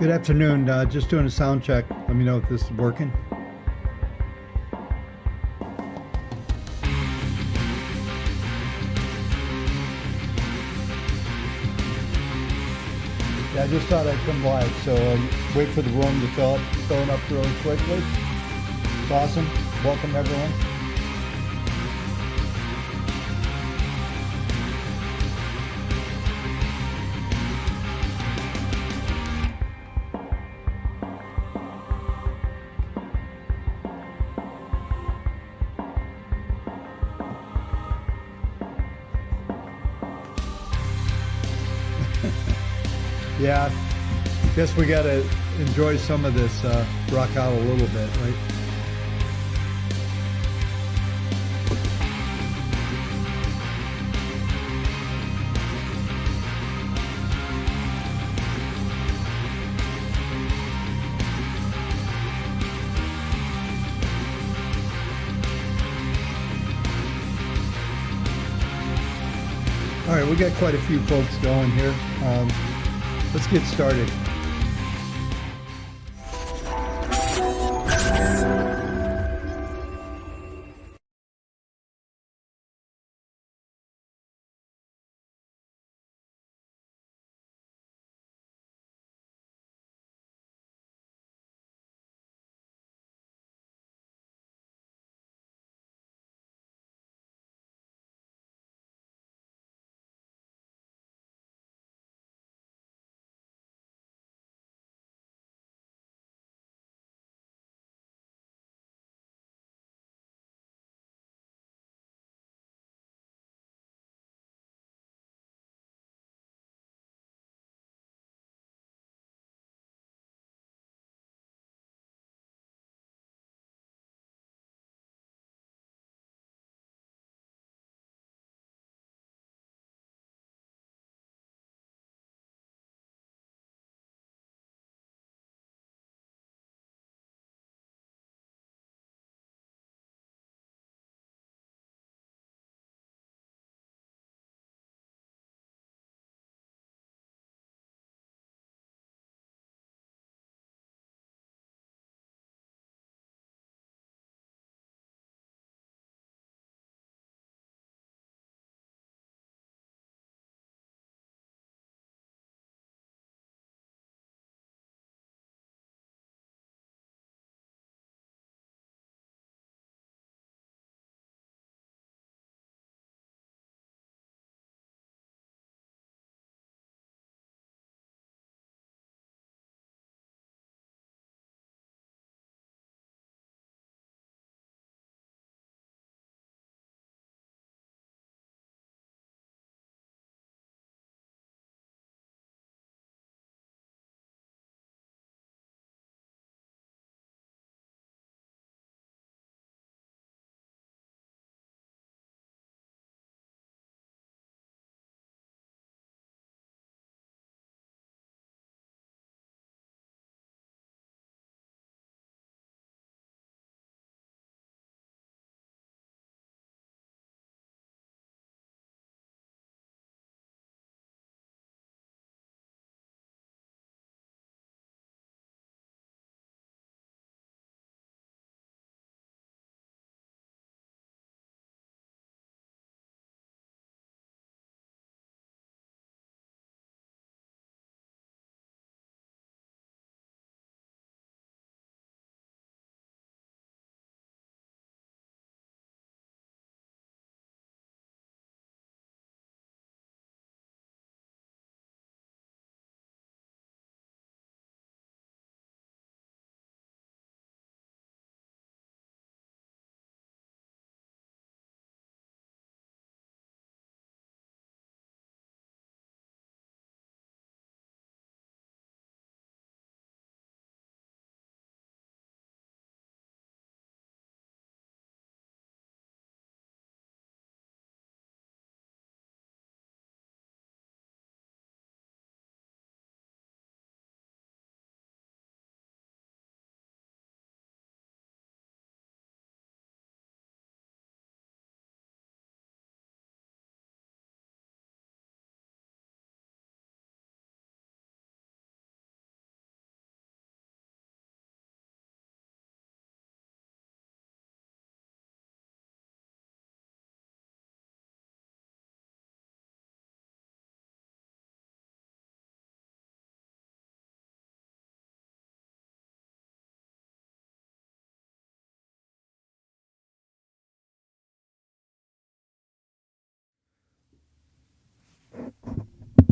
Good afternoon. Just doing a sound check. Let me know if this is working. Yeah, I just thought I'd come live, so wait for the room to fill up really quickly. It's awesome. Welcome, everyone. Yeah, guess we gotta enjoy some of this, rock out a little bit, right? All right, we got quite a few folks going here. Let's get started.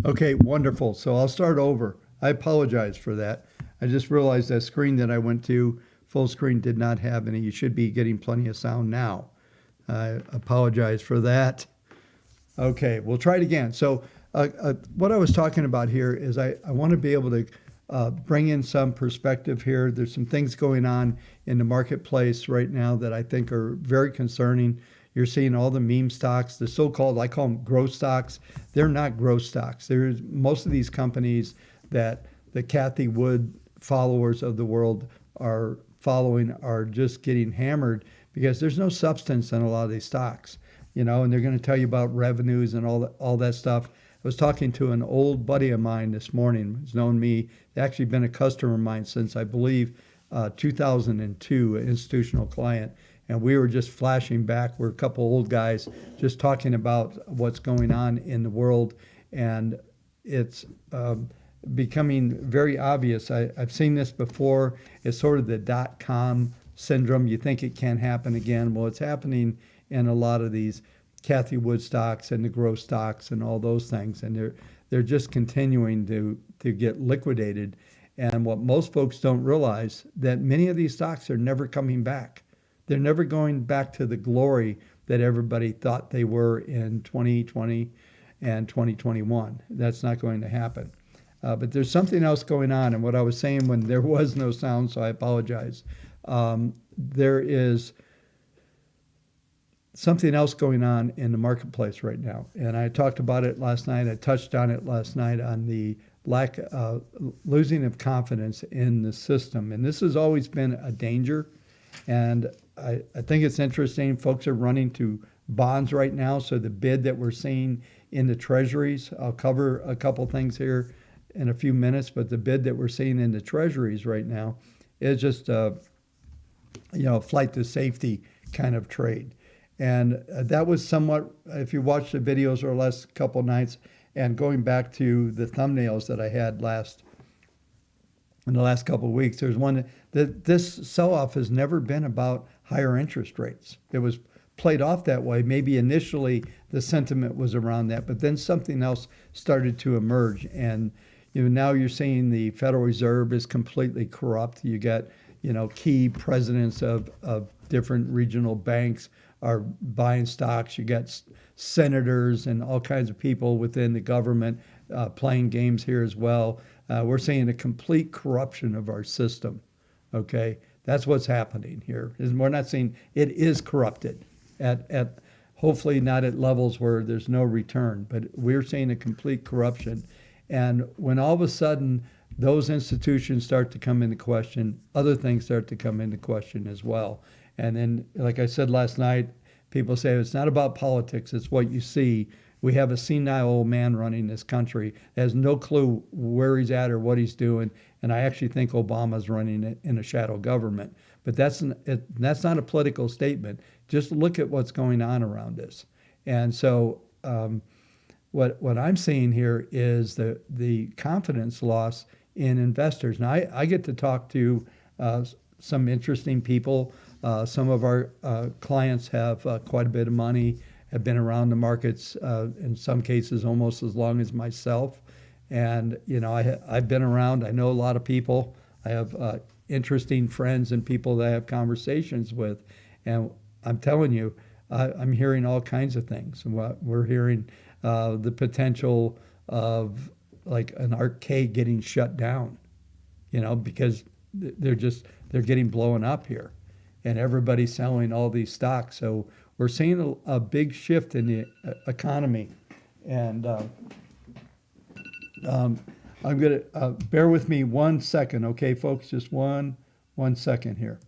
Okay, wonderful. So I'll start over. I apologize for that. I just realized that screen that I went to, full screen, did not have any. You should be getting plenty of sound now. I apologize for that. Okay, we'll try it again. So what I was talking about here is I want to be able to bring in some perspective here. There's some things going on in the marketplace right now that I think are very concerning. You're seeing all the meme stocks, the so-called, I call them growth stocks. They're not growth stocks. There's most of these companies that the Kathy Wood followers of the world are following are just getting hammered because there's no substance in a lot of these stocks, you know, and they're going to tell you about revenues and all that stuff. I was talking to an old buddy of mine this morning who's known me, actually been a customer of mine since I believe 2002, an institutional client. And we were just flashing back. We're a couple old guys just talking about what's going on in the world. And it's becoming very obvious. I've seen this before. It's sort of the dot-com syndrome. You think it can't happen again. Well, it's happening in a lot of these Kathy Wood stocks and the growth stocks and all those things. And they're just continuing to get liquidated. And what most folks don't realize, that many of these stocks are never coming back. They're never going back to the glory that everybody thought they were in 2020 and 2021. That's not going to happen. But there's something else going on. And what I was saying when there was no sound, so I apologize. There is something else going on in the marketplace right now. And I talked about it last night. I touched on it last night on the losing of confidence in the system. And this has always been a danger. And I think it's interesting. Folks are running to bonds right now. So the bid that we're seeing in the treasuries, I'll cover a couple things here in a few minutes, but the bid that we're seeing in the treasuries right now is just a flight to safety kind of trade. And that was somewhat, if you watch the videos over the last couple nights, and going back to the thumbnails that I had in the last couple of weeks, there's one that this sell-off has never been about higher interest rates. It was played off that way. Maybe initially the sentiment was around that, but then something else started to emerge. And now you're seeing the Federal Reserve is completely corrupt. You got key presidents of different regional banks are buying stocks. You got senators and all kinds of people within the government playing games here as well. We're seeing a complete corruption of our system. Okay, that's what's happening here. We're not seeing it is corrupted at hopefully not at levels where there's no return, but we're seeing a complete corruption. And when all of a sudden those institutions start to come into question, other things start to come into question as well. And then, like I said last night, people say it's not about politics, it's what you see. We have a senile old man running this country that has no clue where he's at or what he's doing. And I actually think Obama's running it in a shadow government. But that's not a political statement. Just look at what's going on around us. And so what I'm seeing here is the confidence loss in investors. Now, I get to talk to some interesting people. Some of our clients have quite a bit of money, have been around the markets in some cases almost as long as myself. And, I've been around. I know a lot of people. I have interesting friends and people that I have conversations with. And I'm telling you, I'm hearing all kinds of things. We're hearing the potential of like an arcade getting shut down, because they're getting blown up here. And everybody's selling all these stocks. So we're seeing a big shift in the economy. And I'm going to bear with me 1 second, okay, folks? Just one second here.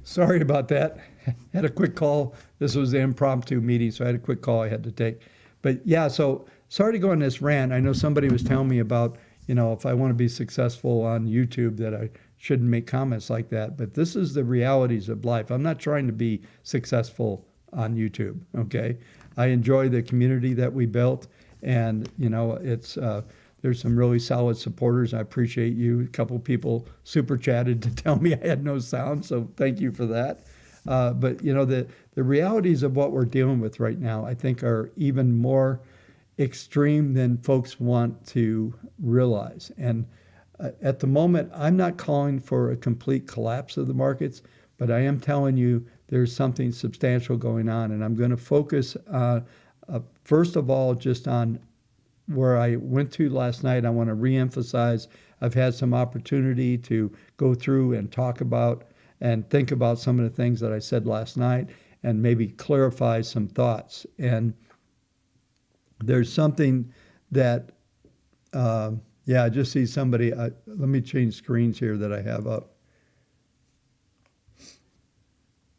Sorry about that. Had a quick call. This was the impromptu meeting, so I had a quick call I had to take. But yeah, so sorry to go on this rant. I know somebody was telling me about, if I want to be successful on YouTube, that I shouldn't make comments like that. But this is the realities of life. I'm not trying to be successful on YouTube. Okay, I enjoy the community that we built, and it's there's some really solid supporters. I appreciate you. A couple of people super chatted to tell me I had no sound, so thank you for that. But the realities of what we're dealing with right now, I think, are even more extreme than folks want to realize. And at the moment, I'm not calling for a complete collapse of the markets, but I am telling you there's something substantial going on. And I'm going to focus, first of all, just on where I went to last night. I want to reemphasize I've had some opportunity to go through and talk about and think about some of the things that I said last night and maybe clarify some thoughts. And there's something that, I just see somebody. Let me change screens here that I have up.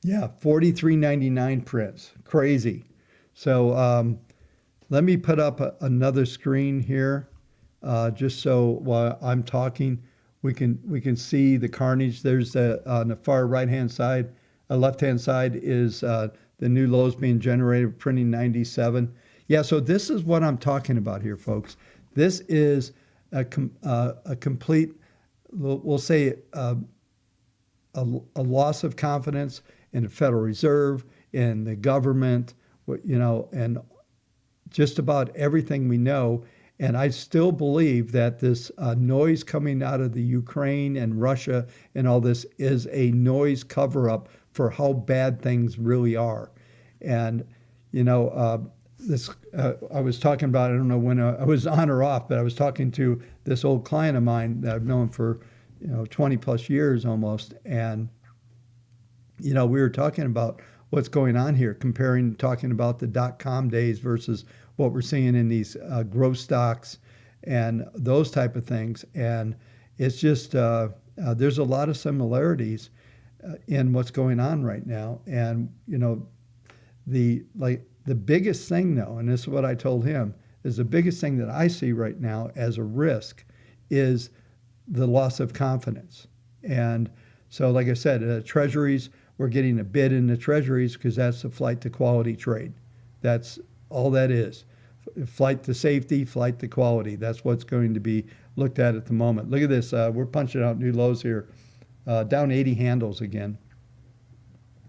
Yeah, $43.99 prints. Crazy. So let me put up another screen here, just so while I'm talking, we can see the carnage. There's on the far right-hand side, left-hand side is the new lows being generated, printing 97. Yeah, so this is what I'm talking about here, folks. This is a complete, we'll say, a loss of confidence in the Federal Reserve, in the government, and just about everything we know. And I still believe that this noise coming out of the Ukraine and Russia and all this is a noise cover-up for how bad things really are. And, this I was talking about, I don't know when I was on or off, but I was talking to this old client of mine that I've known for 20 plus years almost, and we were talking about what's going on here, talking about the dot-com days versus what we're seeing in these growth stocks and those type of things. And it's just there's a lot of similarities in what's going on right now. And the biggest thing, though, and this is what I told him, is the biggest thing that I see right now as a risk is the loss of confidence. And so, like I said, treasuries, we're getting a bid in the treasuries because that's the flight to quality trade. That's all that is. Flight to safety, flight to quality. That's what's going to be looked at the moment. Look at this. We're punching out new lows here. Down 80 handles again.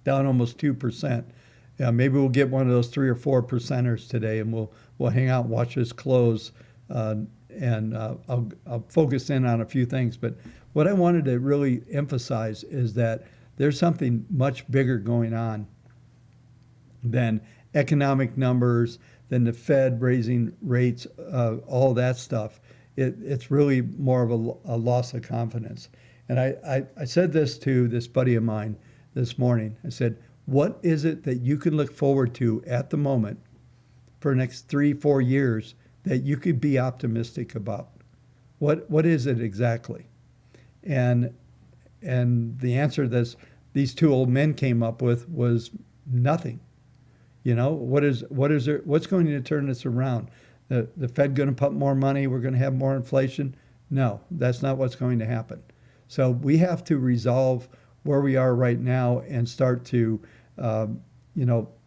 Down almost 2%. Maybe we'll get one of those 3 or 4 percenters today, and we'll hang out and watch this close. And I'll focus in on a few things. But what I wanted to really emphasize is that there's something much bigger going on than economic numbers, than the Fed raising rates, all that stuff. It's really more of a loss of confidence. And I said this to this buddy of mine this morning. I said, what is it that you can look forward to at the moment for the next 3-4 years that you could be optimistic about? What is it exactly? And the answer that these two old men came up with was nothing. What's going to turn this around? The Fed going to pump more money? We're going to have more inflation? No, that's not what's going to happen. So we have to resolve where we are right now and start to,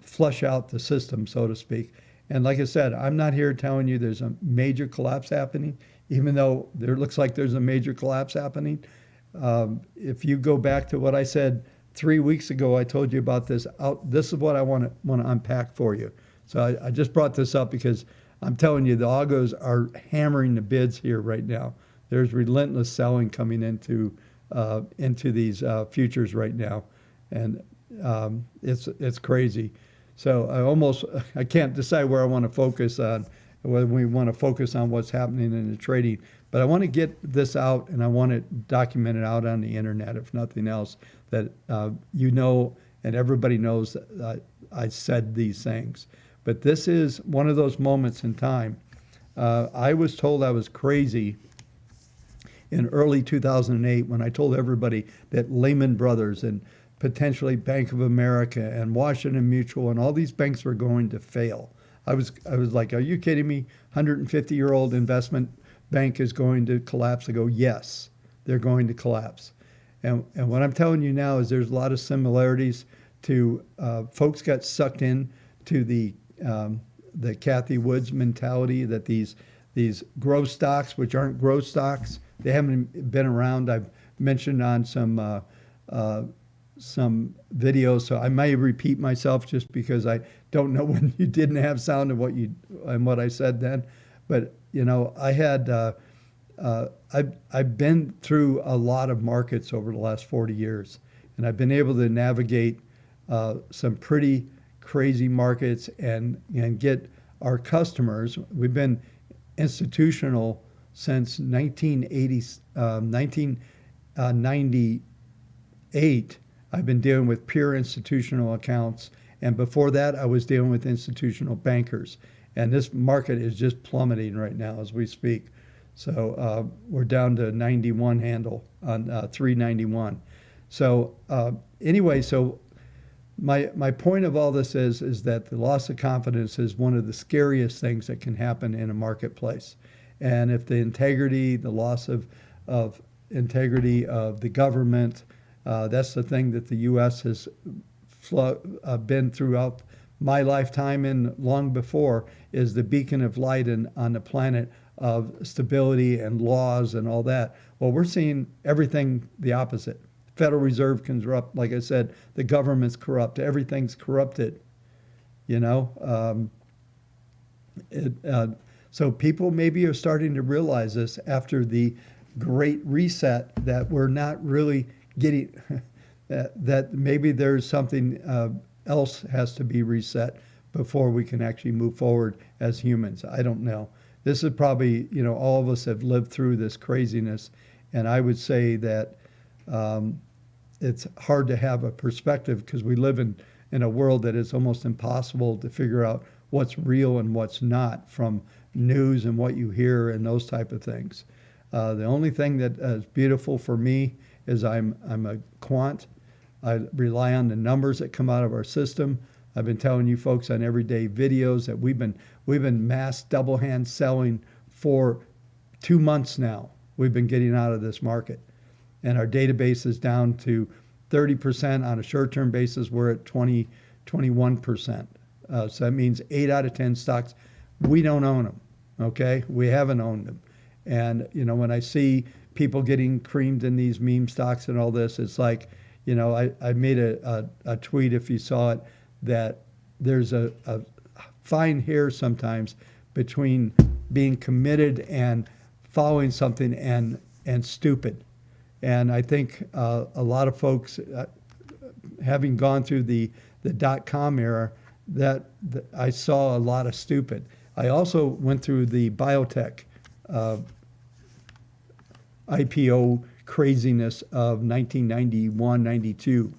flush out the system, so to speak. And like I said, I'm not here telling you there's a major collapse happening, even though there looks like there's a major collapse happening. If you go back to what I said 3 weeks ago, I told you about this. This is what I want to unpack for you. So I just brought this up because I'm telling you, the algos are hammering the bids here right now. There's relentless selling coming into these futures right now, and it's crazy. So I can't decide where I want to focus on, whether we want to focus on what's happening in the trading. But I want to get this out, and I want it documented out on the internet, if nothing else, that and everybody knows that I said these things. But this is one of those moments in time. I was told I was crazy in early 2008 when I told everybody that Lehman Brothers and potentially Bank of America and Washington Mutual and all these banks were going to fail. I was like, are you kidding me? 150-year-old investment bank is going to collapse. I go, yes, they're going to collapse. And what I'm telling you now is there's a lot of similarities to folks got sucked in to the Kathy Woods mentality that these growth stocks, which aren't growth stocks, they haven't been around. I've mentioned on some videos, so I may repeat myself just because I don't know when you didn't have sound of what I said then. But you know, I've been through a lot of markets over the last 40 years, and I've been able to navigate some pretty crazy markets and get our customers. We've been institutional since 1998. I've been dealing with pure institutional accounts, and before that, I was dealing with institutional bankers. And this market is just plummeting right now as we speak. So we're down to 91 handle on 391. So anyway, so my point of all this is that the loss of confidence is one of the scariest things that can happen in a marketplace. And if the loss of integrity of the government, that's the thing that the U.S. has been throughout my lifetime and long before, is the beacon of light on the planet of stability and laws and all that. Well, we're seeing everything the opposite. Federal Reserve can corrupt, like I said, the government's corrupt, everything's corrupted, you know. So people maybe are starting to realize this after the Great Reset, that we're not really getting, that maybe there's something else has to be reset before we can actually move forward as humans. I don't know. This is probably, you know, all of us have lived through this craziness, and I would say that it's hard to have a perspective because we live in a world that is almost impossible to figure out what's real and what's not from news and what you hear and those type of things. The only thing that is beautiful for me is I'm a quant. I rely on the numbers that come out of our system. I've been telling you folks on everyday videos that we've been mass double hand selling for 2 months now. We've been getting out of this market, and our database is down to 30%. On a short-term basis, we're at 21%. So that means 8 out of 10 stocks, we don't own them. Okay, we haven't owned them. And you know, when I see people getting creamed in these meme stocks and all this, it's like, you know, I made a tweet, if you saw it, that there's a fine hair sometimes between being committed and following something and stupid. And I think a lot of folks, having gone through the .com era, that I saw a lot of stupid. I also went through the biotech IPO craziness of 1991, 92.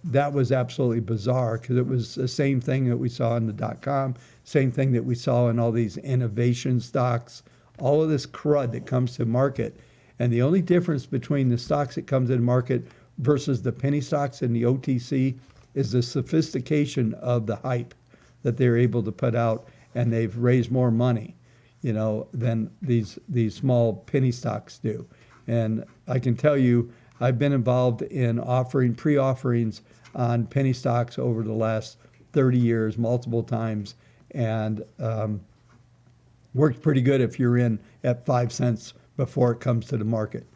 That was absolutely bizarre because it was the same thing that we saw in the .com, same thing that we saw in all these innovation stocks, all of this crud that comes to market. And the only difference between the stocks that comes in market versus the penny stocks and the OTC is the sophistication of the hype that they're able to put out, and they've raised more money, you know, than these small penny stocks do. And I can tell you, I've been involved in pre-offerings on penny stocks over the last 30 years, multiple times, and worked pretty good if you're in at 5 cents before it comes to the market.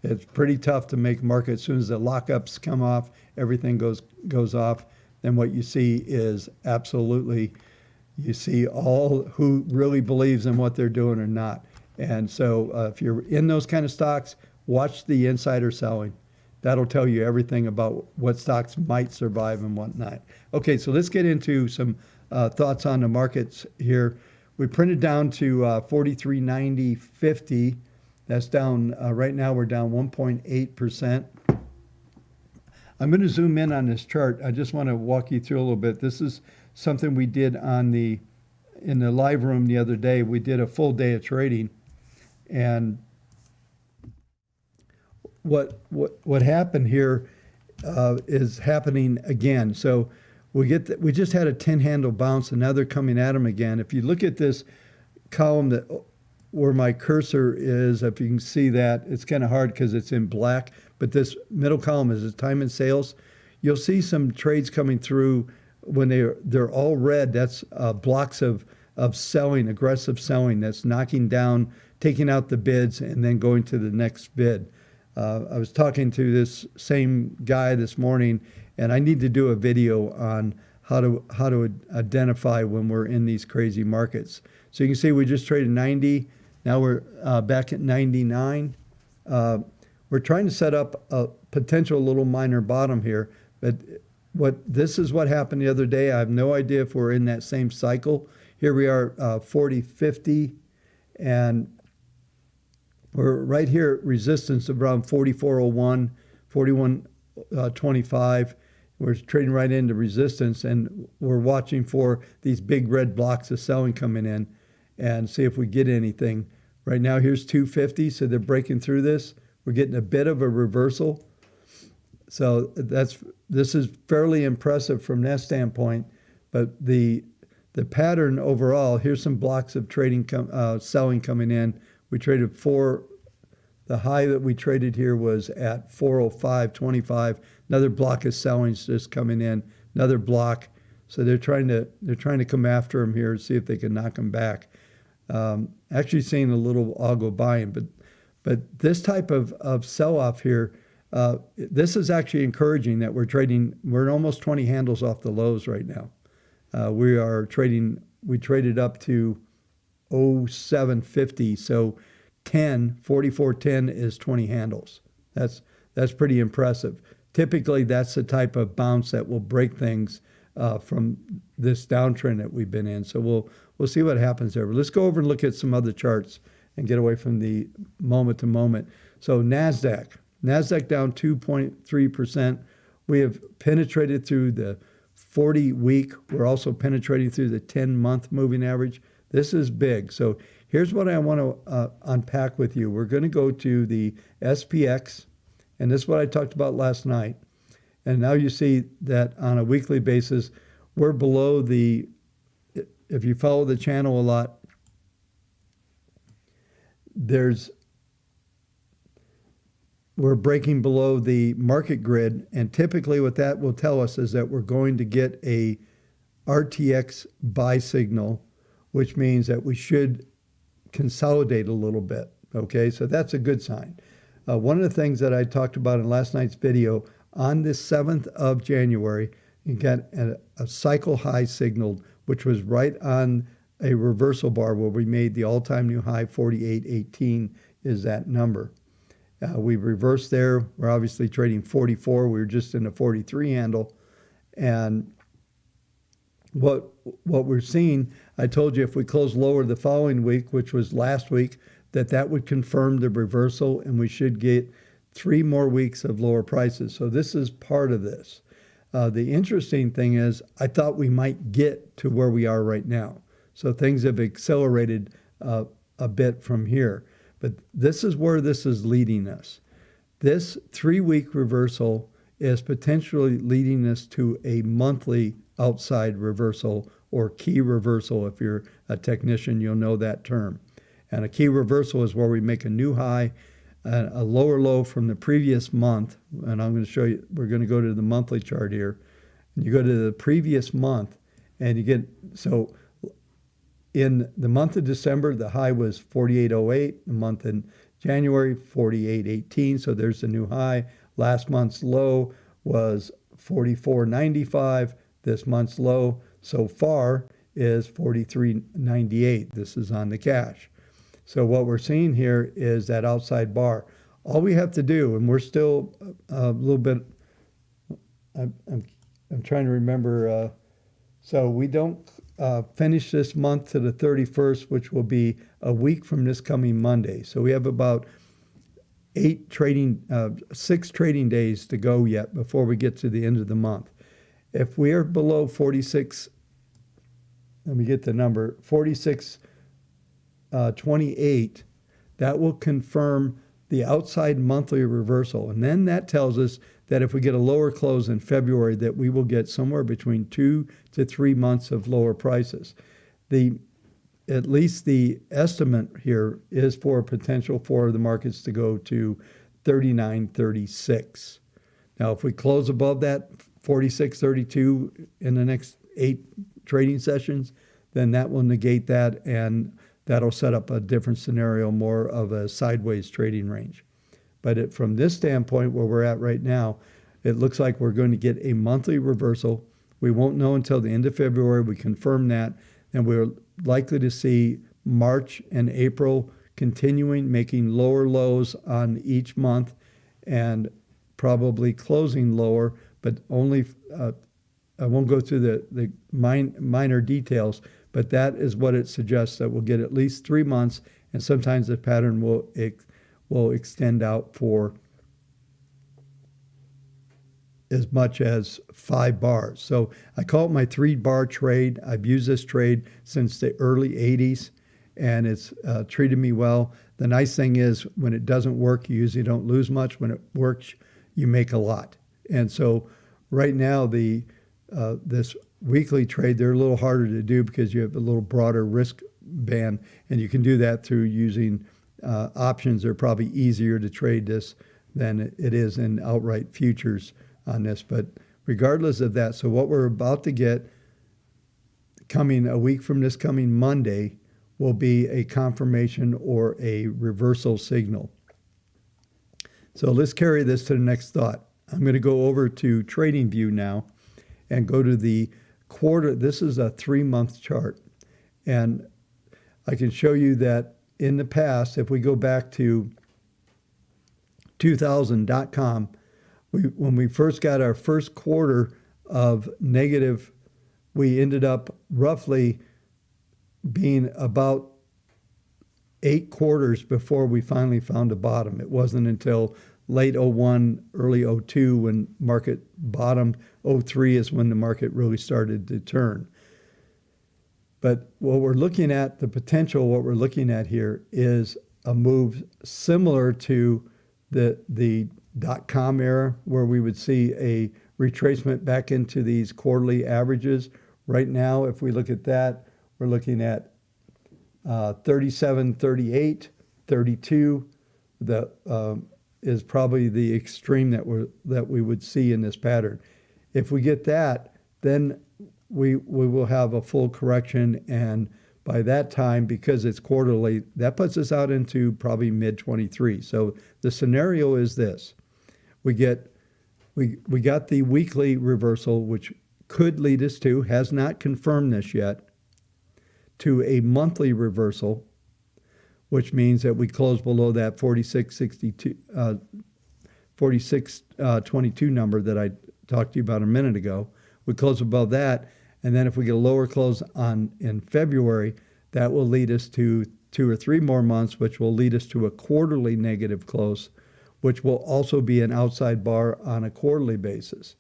It's pretty tough to make market. As soon as the lockups come off, everything goes off. Then what you see is absolutely, you see all who really believes in what they're doing or not. And so if you're in those kind of stocks, watch the insider selling. That'll tell you everything about what stocks might survive and what not. Okay, so let's get into some thoughts on the markets here. We printed down to 43.90.50. That's down, right now we're down 1.8%. I'm going to zoom in on this chart. I just want to walk you through a little bit. This is something we did in the live room the other day. We did a full day of trading, and what happened here is happening again. So we just had a 10 handle bounce, and now they're coming at them again. If you look at this column that where my cursor is, if you can see that, it's kind of hard because it's in black, but this middle column is the time and sales. You'll see some trades coming through when they're all red. That's blocks of selling, aggressive selling. That's knocking down, taking out the bids, and then going to the next bid. I was talking to this same guy this morning, and I need to do a video on how to identify when we're in these crazy markets. So you can see we just traded 90. Now we're back at 99. We're trying to set up a potential little minor bottom here, but this is what happened the other day. I have no idea if we're in that same cycle. Here we are, 40.50, and we're right here at resistance of around 44.01, 41.25. We're trading right into resistance, and we're watching for these big red blocks of selling coming in and see if we get anything. Right now, here's 250, so they're breaking through this. We're getting a bit of a reversal. So this is fairly impressive from that standpoint, but the pattern overall, here's some blocks of trading selling coming in. We traded the high that we traded here was at 405.25. Another block of selling's just coming in, another block. So they're trying to come after him here and see if they can knock him back. Actually seeing a little algo buying, but this type of sell-off here, this is actually encouraging that we're almost 20 handles off the lows right now. We traded up to 0750, so 44.10 is 20 handles. That's pretty impressive. Typically, that's the type of bounce that will break things from this downtrend that we've been in. So we'll see what happens there. But let's go over and look at some other charts and get away from the moment to moment. So NASDAQ down 2.3%. We have penetrated through the 40-week. We're also penetrating through the 10-month moving average. This is big. So here's what I want to unpack with you. We're going to go to the SPX, and this is what I talked about last night. And now you see that on a weekly basis, we're below if you follow the channel a lot, we're breaking below the market grid, and typically what that will tell us is that we're going to get a RTX buy signal, which means that we should consolidate a little bit, okay? So that's a good sign. One of the things that I talked about in last night's video, on the 7th of January, you got a cycle high signaled, which was right on a reversal bar where we made the all-time new high. 48.18 is that number. We reversed there. We're obviously trading 44. We were just in a 43 handle. And what we're seeing, I told you if we close lower the following week, which was last week, that would confirm the reversal, and we should get 3 more weeks of lower prices. So this is part of this. The interesting thing is I thought we might get to where we are right now. So things have accelerated a bit from here. But this is where this is leading us. This 3-week reversal is potentially leading us to a monthly outside reversal, or key reversal. If you're a technician, you'll know that term. And a key reversal is where we make a new high, a lower low from the previous month. And I'm going to show you, we're going to go to the monthly chart here. And you go to the previous month, and you get, so in the month of December, the high was 48.08. The month in January, 48.18. So there's the new high. Last month's low was 44.95. This month's low so far is 43.98. This is on the cash. So what we're seeing here is that outside bar. All we have to do, and we're still a little bit, I'm trying to remember, so we don't finish this month to the 31st, which will be a week from this coming Monday. So we have about 6 trading days to go yet before we get to the end of the month. If we are below 46, let me get the number, 46.28, that will confirm the outside monthly reversal. And then that tells us that if we get a lower close in February, that we will get somewhere between 2 to 3 months of lower prices. The at least the estimate here is for potential for the markets to go to 39.36. Now, if we close above that 46.32 in the next 8 trading sessions, then that will negate that, and that'll set up a different scenario, more of a sideways trading range. But from this standpoint, where we're at right now, it looks like we're going to get a monthly reversal. We won't know until the end of February. We confirm that, and we're likely to see March and April continuing, making lower lows on each month, and probably closing lower, but only, I won't go through the minor details, but that is what it suggests, that we'll get at least 3 months, and sometimes the pattern will extend out for as much as 5 bars. So I call it my 3-bar trade. I've used this trade since the early 80s, and it's treated me well. The nice thing is, when it doesn't work, you usually don't lose much. When it works, you make a lot. And so right now, this weekly trade, they're a little harder to do because you have a little broader risk band, and you can do that through using options. They're probably easier to trade this than it is in outright futures on this. But regardless of that, so what we're about to get coming a week from this coming Monday will be a confirmation or a reversal signal. So let's carry this to the next thought. I'm going to go over to TradingView now and go to the quarter. This is a 3-month chart. And I can show you that in the past, if we go back to 2000.com, when we first got our first quarter of negative, we ended up roughly being about 8 quarters before we finally found a bottom. It wasn't until late 01, early 02 when market bottomed. 03 is when the market really started to turn. But what we're looking at, the potential, what we're looking at here is a move similar to the .com era, where we would see a retracement back into these quarterly averages. Right now, if we look at that, we're looking at 37, 38, 32. Is probably the extreme that we would see in this pattern. If we get that, then we will have a full correction, and by that time, because it's quarterly, that puts us out into probably mid-23. So the scenario is this: we got the weekly reversal, which could lead us to, has not confirmed this yet, to a monthly reversal, which means that we close below that 46.22 number that I talked to you about a minute ago. We close above that, and then if we get a lower close in February, that will lead us to 2 or 3 more months, which will lead us to a quarterly negative close, which will also be an outside bar on a quarterly basis.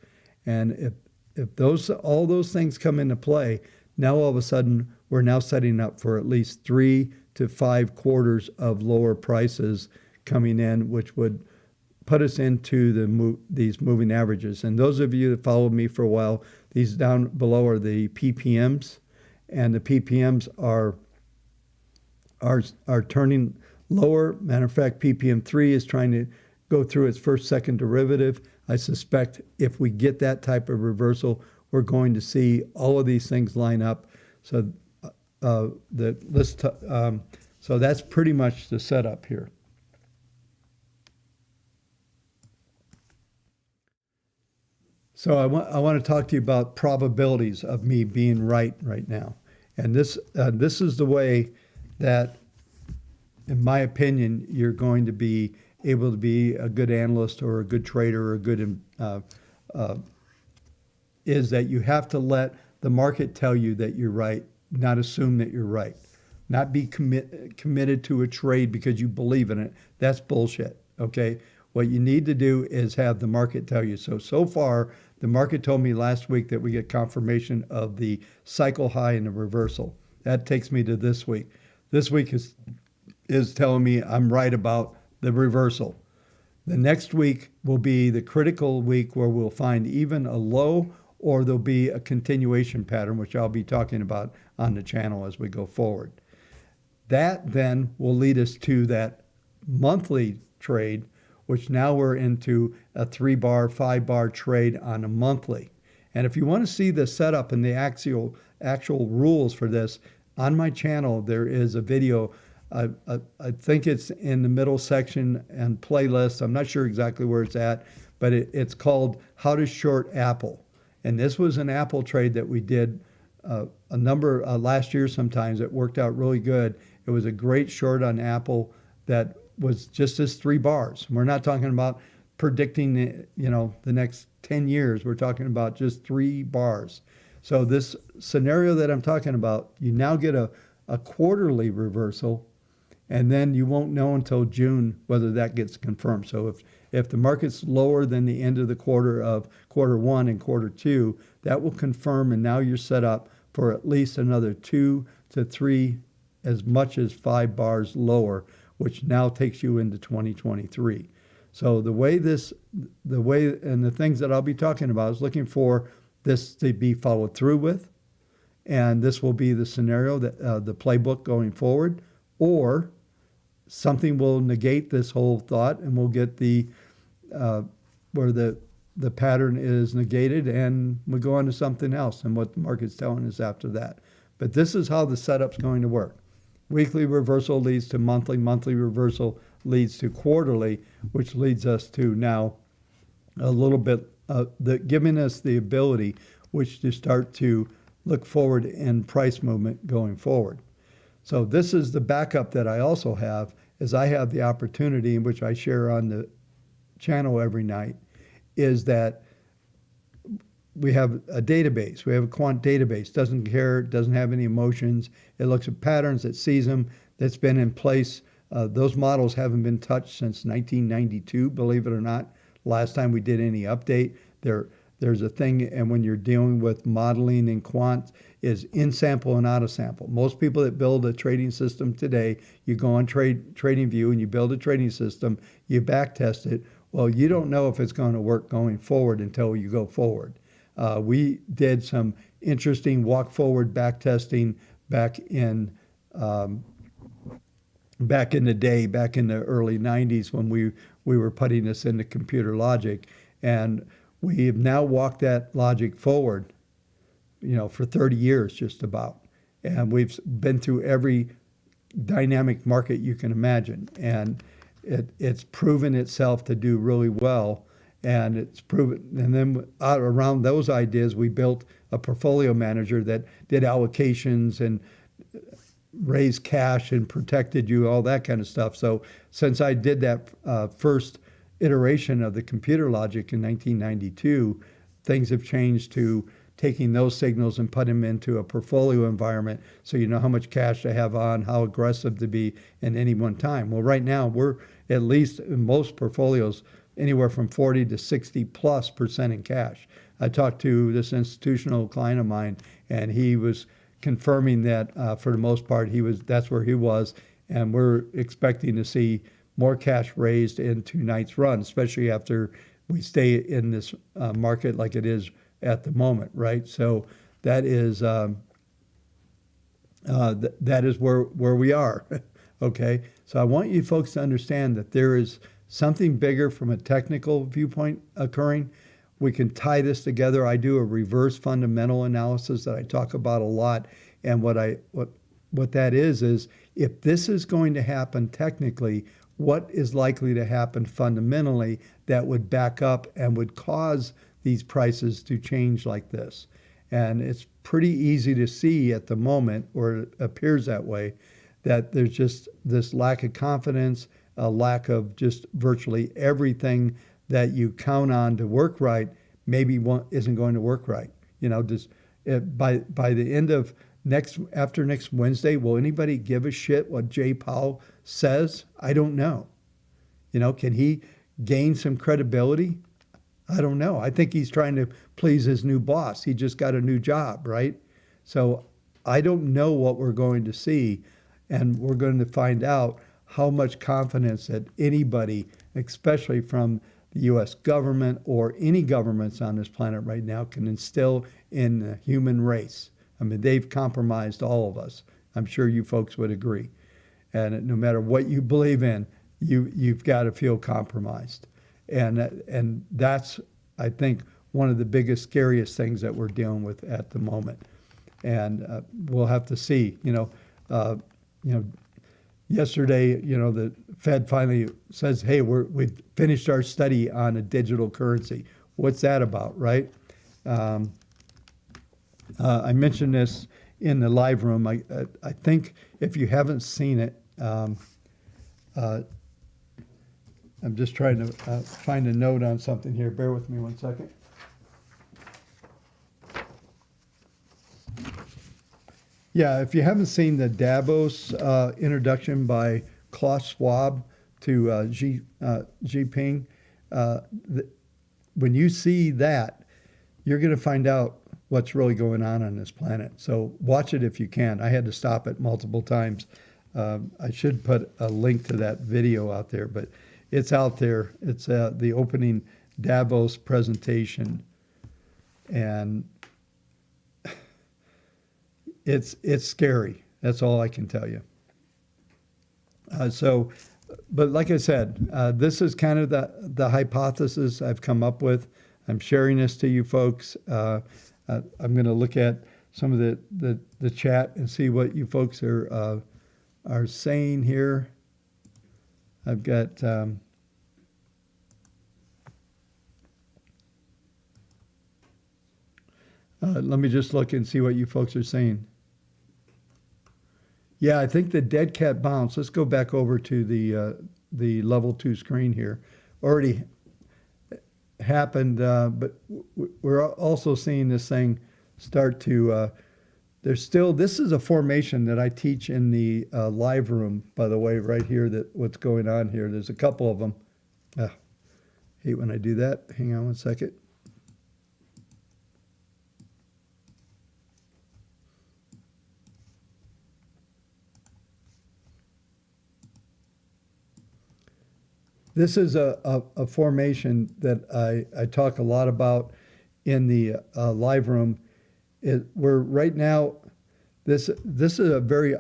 And if all those things come into play, now all of a sudden we're now setting up for at least 3 to 5 quarters of lower prices coming in, which would put us into these moving averages. And those of you that followed me for a while, these down below are the PPMs, and the PPMs are turning lower. Matter of fact, PPM 3 is trying to go through its second derivative. I suspect if we get that type of reversal, we're going to see all of these things line up. So so that's pretty much the setup here. So I want to talk to you about probabilities of me being right now. And this is the way that, in my opinion, you're going to be able to be a good analyst or a good trader or a good is that you have to let the market tell you that you're right, not assume that you're right. Not be committed to a trade because you believe in it. That's bullshit, okay? What you need to do is have the market tell you. So far, the market told me last week that we get confirmation of the cycle high and the reversal. That takes me to this week. This week is telling me I'm right about the reversal. The next week will be the critical week where we'll find even a low, or there'll be a continuation pattern, which I'll be talking about on the channel as we go forward. That then will lead us to that monthly trade, which now we're into a 3 bar, 5 bar trade on a monthly. And if you want to see the setup and the actual rules for this, on my channel there is a video. I think it's in the middle section and playlist. I'm not sure exactly where it's at, but it's called How to Short Apple. And this was an Apple trade that we did a number last year sometimes. It worked out really good. It was a great short on Apple that was just as 3 bars. We're not talking about predicting the next 10 years. We're talking about just 3 bars. So this scenario that I'm talking about, you now get a quarterly reversal, and then you won't know until June whether that gets confirmed. So if the market's lower than the end of the quarter of quarter one and quarter two, that will confirm, and now you're set up for at least another 2 to 3, as much as 5 bars lower, which now takes you into 2023. So the way and the things that I'll be talking about is looking for this to be followed through with, and this will be the scenario that the playbook going forward, or something will negate this whole thought, and we'll get the where the pattern is negated, and we go on to something else and what the market's telling us after that. But this is how the setup's going to work. Weekly reversal leads to monthly, monthly reversal leads to quarterly, which leads us to now a little bit giving us the ability which to start to look forward in price movement going forward. So this is the backup that I also have, is I have the opportunity, in which I share on the channel every night, is that we have a database. We have a quant database. Doesn't care, doesn't have any emotions. It looks at patterns, it sees them, that's been in place. Those models haven't been touched since 1992, believe it or not. Last time we did any update, there's a thing, and when you're dealing with modeling and quant, is in sample and out of sample. Most people that build a trading system today, you go on TradingView and you build a trading system, you back test it. Well, you don't know if it's going to work going forward until you go forward. We did some interesting walk forward back testing back in the day, back in the early 90s, when we were putting this into computer logic, and we have now walked that logic forward, for 30 years just about, and we've been through every dynamic market you can imagine, and it's proven itself to do really well. And it's proven, and then out around those ideas, we built a portfolio manager that did allocations and raised cash and protected you, all that kind of stuff. So since I did that first iteration of the computer logic in 1992, things have changed to taking those signals and put them into a portfolio environment, so you know how much cash to have on, how aggressive to be in any one time. Well, right now we're, at least in most portfolios, anywhere from 40 to 60+% in cash. I talked to this institutional client of mine, and he was confirming that for the most part that's where he was, and we're expecting to see more cash raised in tonight's run, especially after we stay in this market like it is at the moment, right? So that is where we are. Okay, so I want you folks to understand that there is something bigger from a technical viewpoint occurring. We can tie this together. I do a reverse fundamental analysis that I talk about a lot, and what that is if this is going to happen technically, what is likely to happen fundamentally that would back up and would cause these prices to change like this. And it's pretty easy to see at the moment, or it appears that way, that there's just this lack of confidence, a lack of just virtually everything that you count on to work right maybe isn't going to work right. By the end of after next Wednesday, will anybody give a shit what Jay Powell says? I don't know. Can he gain some credibility? I don't know. I think he's trying to please his new boss. He just got a new job, right? So I don't know what we're going to see, and we're going to find out how much confidence that anybody, especially from the U.S. government or any governments on this planet right now, can instill in the human race. I mean, they've compromised all of us. I'm sure you folks would agree. And no matter what you believe in, you've got to feel compromised. And that's, I think, one of the biggest, scariest things that we're dealing with at the moment. And we'll have to see. Yesterday, the Fed finally says, "Hey, we've finished our study on a digital currency." What's that about, right? I mentioned this in the live room. I think if you haven't seen it, I'm just trying to find a note on something here. Bear with me 1 second. Yeah, if you haven't seen the Davos introduction by Klaus Schwab to Xi Jinping, when you see that, you're going to find out what's really going on this planet. So watch it if you can. I had to stop it multiple times. I should put a link to that video out there, but it's out there. It's the opening Davos presentation, and it's scary. That's all I can tell you. But like I said, this is kind of the hypothesis I've come up with. I'm sharing this to you folks. I'm going to look at some of the chat and see what you folks are saying here. I've got let me just look and see what you folks are saying. Yeah, I think the dead cat bounce. Let's go back over to the level 2 screen here. Already happened, but we're also seeing this thing start to. This is a formation that I teach in the live room, by the way, right here. What's going on here? There's a couple of them. Hate when I do that. Hang on 1 second. This is a formation that I talk a lot about in the live room. We're right now, this is a very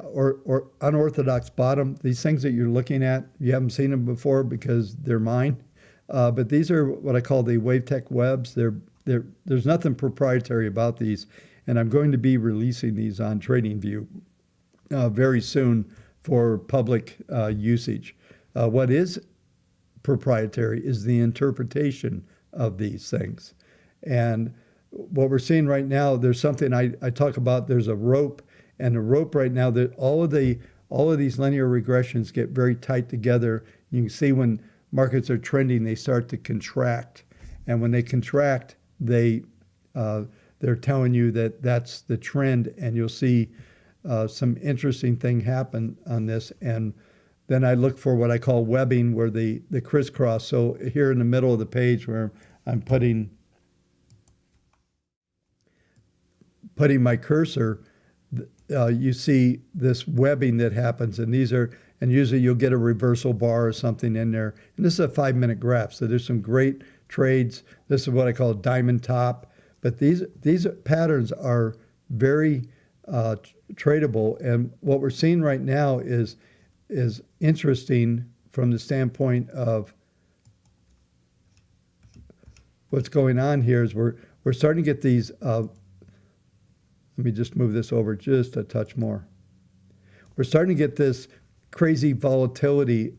unorthodox bottom. These things that you're looking at, you haven't seen them before because they're mine. But these are what I call the WaveTech webs. There's nothing proprietary about these, and I'm going to be releasing these on TradingView very soon for public usage. What is proprietary is the interpretation of these things. And what we're seeing right now, there's something I talk about. There's a rope, and the rope right now, that all of these linear regressions get very tight together. You can see when markets are trending, they start to contract, and when they contract, they're telling you that that's the trend, and you'll see some interesting thing happen on this. And then I look for what I call webbing, where the crisscross. So here in the middle of the page where I'm putting my cursor, you see this webbing that happens, and usually you'll get a reversal bar or something in there. And this is a 5-minute graph, so there's some great trades. This is what I call a diamond top. But these patterns are very tradable, and what we're seeing right now is interesting from the standpoint of what's going on here. Is we're starting to get these. Let me just move this over just a touch more. We're starting to get this crazy volatility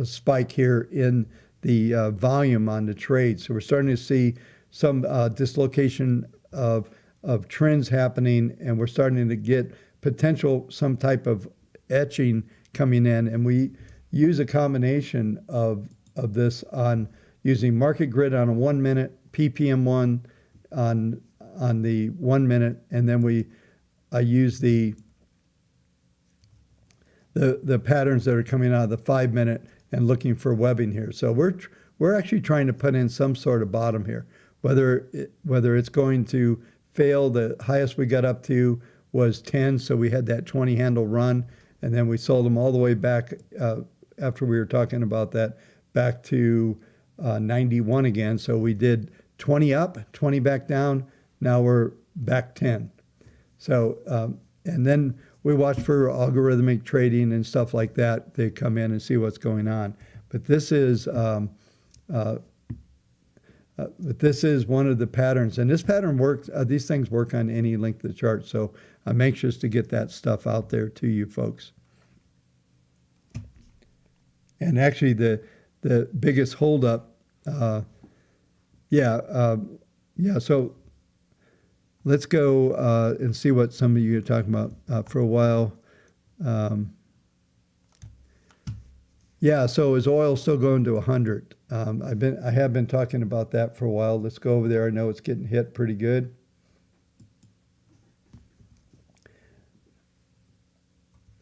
spike here in the volume on the trade. So we're starting to see some dislocation of trends happening, and we're starting to get potential some type of etching coming in, and we use a combination of this on using market grid on a 1 minute, PPM1 on the 1 minute, and then I use the patterns that are coming out of the 5 minute and looking for webbing here. So we're actually trying to put in some sort of bottom here. Whether it's going to fail, the highest we got up to was 10, so we had that 20 handle run. And then we sold them all the way back, after we were talking about that, back to 91 again. So we did 20 up, 20 back down. Now we're back 10. So, and then we watch for algorithmic trading and stuff like that. They come in and see what's going on. But this is one of the patterns, and this pattern works. These things work on any length of the chart. So I'm anxious to get that stuff out there to you folks. And actually, the biggest holdup, So let's go and see what some of you are talking about for a while. So is oil still going to 100? I have been talking about that for a while. Let's go over there. I know it's getting hit pretty good.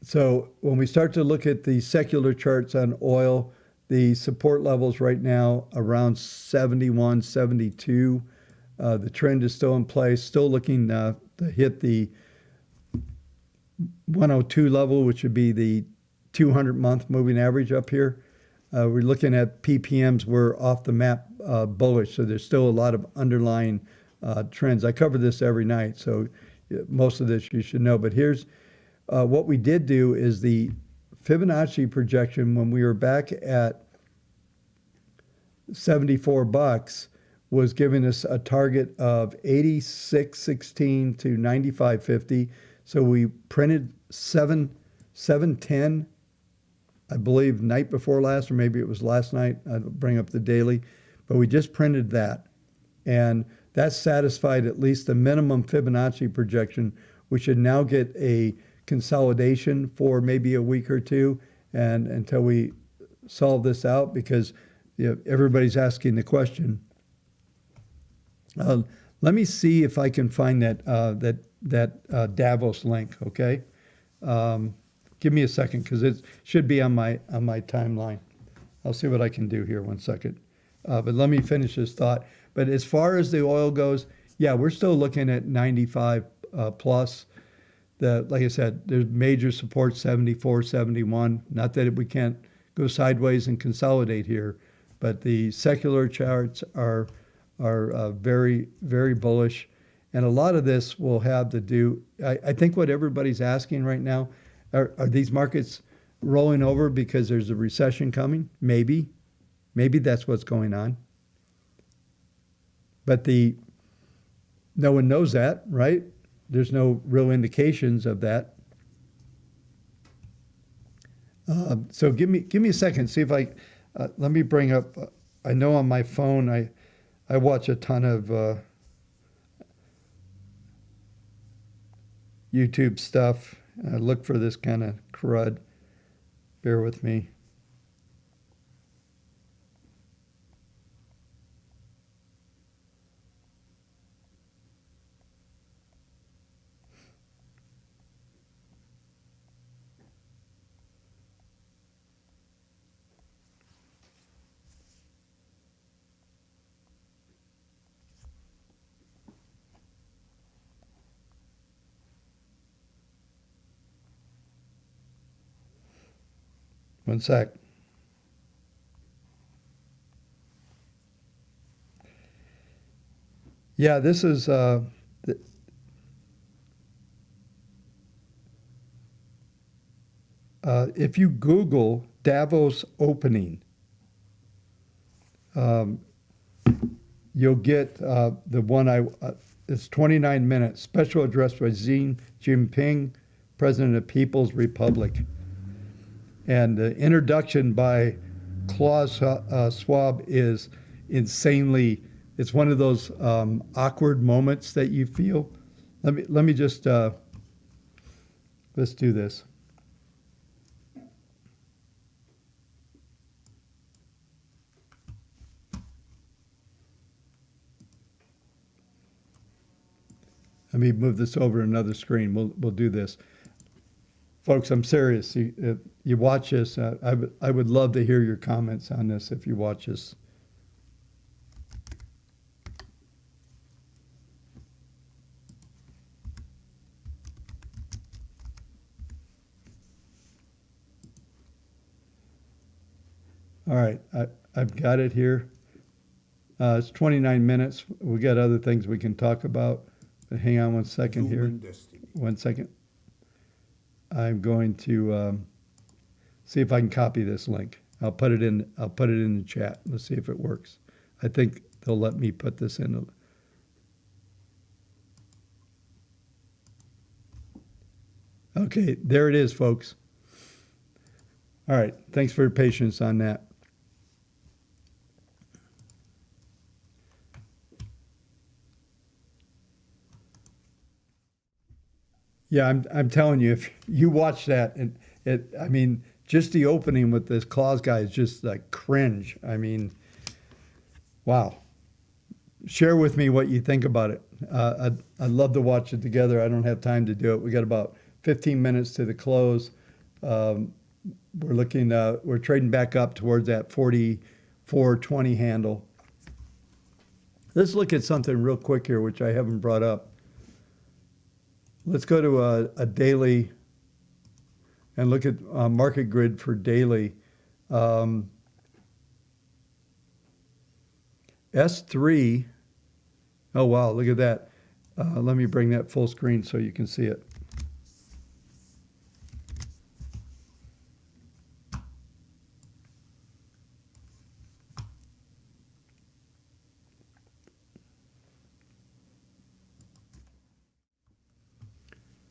So when we start to look at the secular charts on oil, the support levels right now around 71, 72. The trend is still in place, still looking to hit the 102 level, which would be the 200-month moving average up here. We're looking at PPMs. We're off the map bullish, so there's still a lot of underlying trends. I cover this every night, so most of this you should know. But here's what we did do is the Fibonacci projection when we were back at 74 bucks was giving us a target of 86.16 to 95.50. So we printed 710, I believe, night before last, or maybe it was last night. I'll bring up the daily, but we just printed that, and that satisfied at least the minimum Fibonacci projection. We should now get a consolidation for maybe a week or two, and until we solve this out, because everybody's asking the question. Let me see if I can find that Davos link. Okay, give me a second, because it should be on my timeline. I'll see what I can do here. 1 second, but let me finish this thought. But as far as the oil goes, we're still looking at 95 plus. Like I said, there's major support 74, 71. Not that we can't go sideways and consolidate here, but the secular charts are very, very bullish. And a lot of this will have to do, I think what everybody's asking right now, are these markets rolling over because there's a recession coming? Maybe that's what's going on. But no one knows that, right? There's no real indications of that. So give me a second. See if let me bring up. I know on my phone I watch a ton of YouTube stuff. I look for this kind of crud. Bear with me. One sec. This is if you Google Davos opening, you'll get the one it's 29 minutes, special address by Xi Jinping, President of People's Republic. And the introduction by Klaus Schwab is insanely, it's one of those awkward moments that you feel. Let me just, let's do this. Let me move this over to another screen. We'll do this. Folks, I'm serious. You watch this. I would love to hear your comments on this if you watch this. All right, I've got it here. It's 29 minutes. We got other things we can talk about. But hang on 1 second here. 1 second. I'm going to see if I can copy this link. I'll put it in the chat. Let's see if it works. I think they'll let me put this in. Okay, there it is, folks. All right, thanks for your patience on that. Yeah, I'm telling you, if you watch that, and I mean, just the opening with this clause guy is just like cringe. I mean, wow. Share with me what you think about it. I'd love to watch it together. I don't have time to do it. We got about 15 minutes to the close. We're trading back up towards that 44.20 handle. Let's look at something real quick here, which I haven't brought up. Let's go to a daily and look at market grid for daily. S3, oh wow, look at that. Let me bring that full screen so you can see it.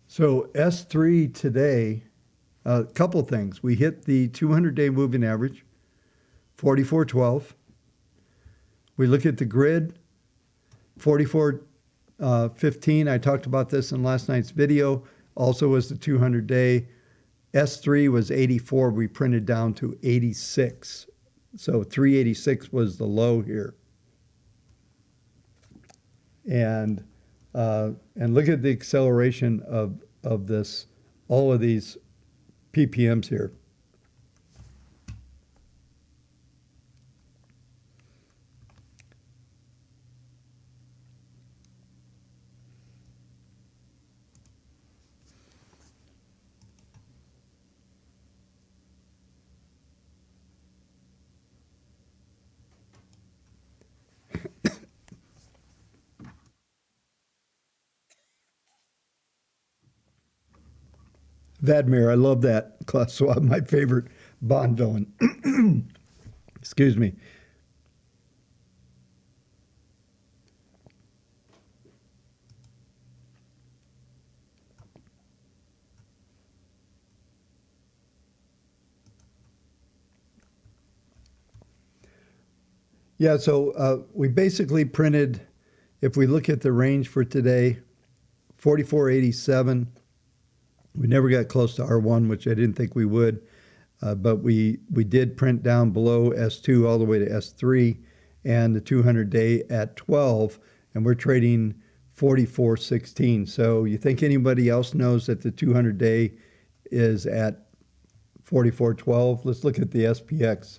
So S3 today, a couple things. We hit the 200-day moving average, 44.12. We look at the grid, 44.15. I talked about this in last night's video. Also was the 200-day. S3 was 84. We printed down to 86. So 386 was the low here. And look at the acceleration of this, all of these ppms here. Vadmir, I love that. Klaus Schwab, my favorite bond villain. Excuse me. Yeah, so we basically printed, if we look at the range for today, 44.87. We never got close to R1, which I didn't think we would, but we did print down below S2 all the way to S3 and the 200-day at 12, and we're trading 44.16. So you think anybody else knows that the 200-day is at 44.12? Let's look at the SPX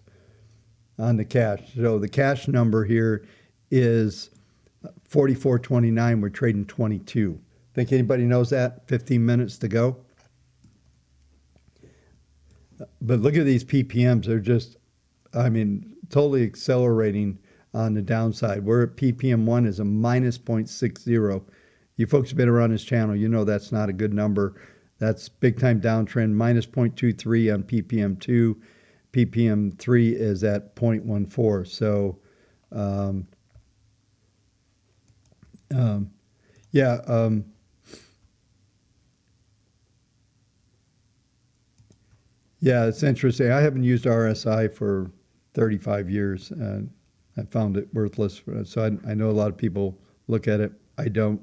on the cash. So the cash number here is 44.29. We're trading 22. Think anybody knows that? 15 minutes to go. But look at these PPMs. They're just, I mean, totally accelerating on the downside. We're at PPM 1 is a minus 0.60. You folks have been around this channel. You know that's not a good number. That's big time downtrend, minus 0.23 on PPM 2. PPM 3 is at 0.14. So, yeah. Yeah, it's interesting. I haven't used RSI for 35 years, and I found it worthless. So I know a lot of people look at it. I don't.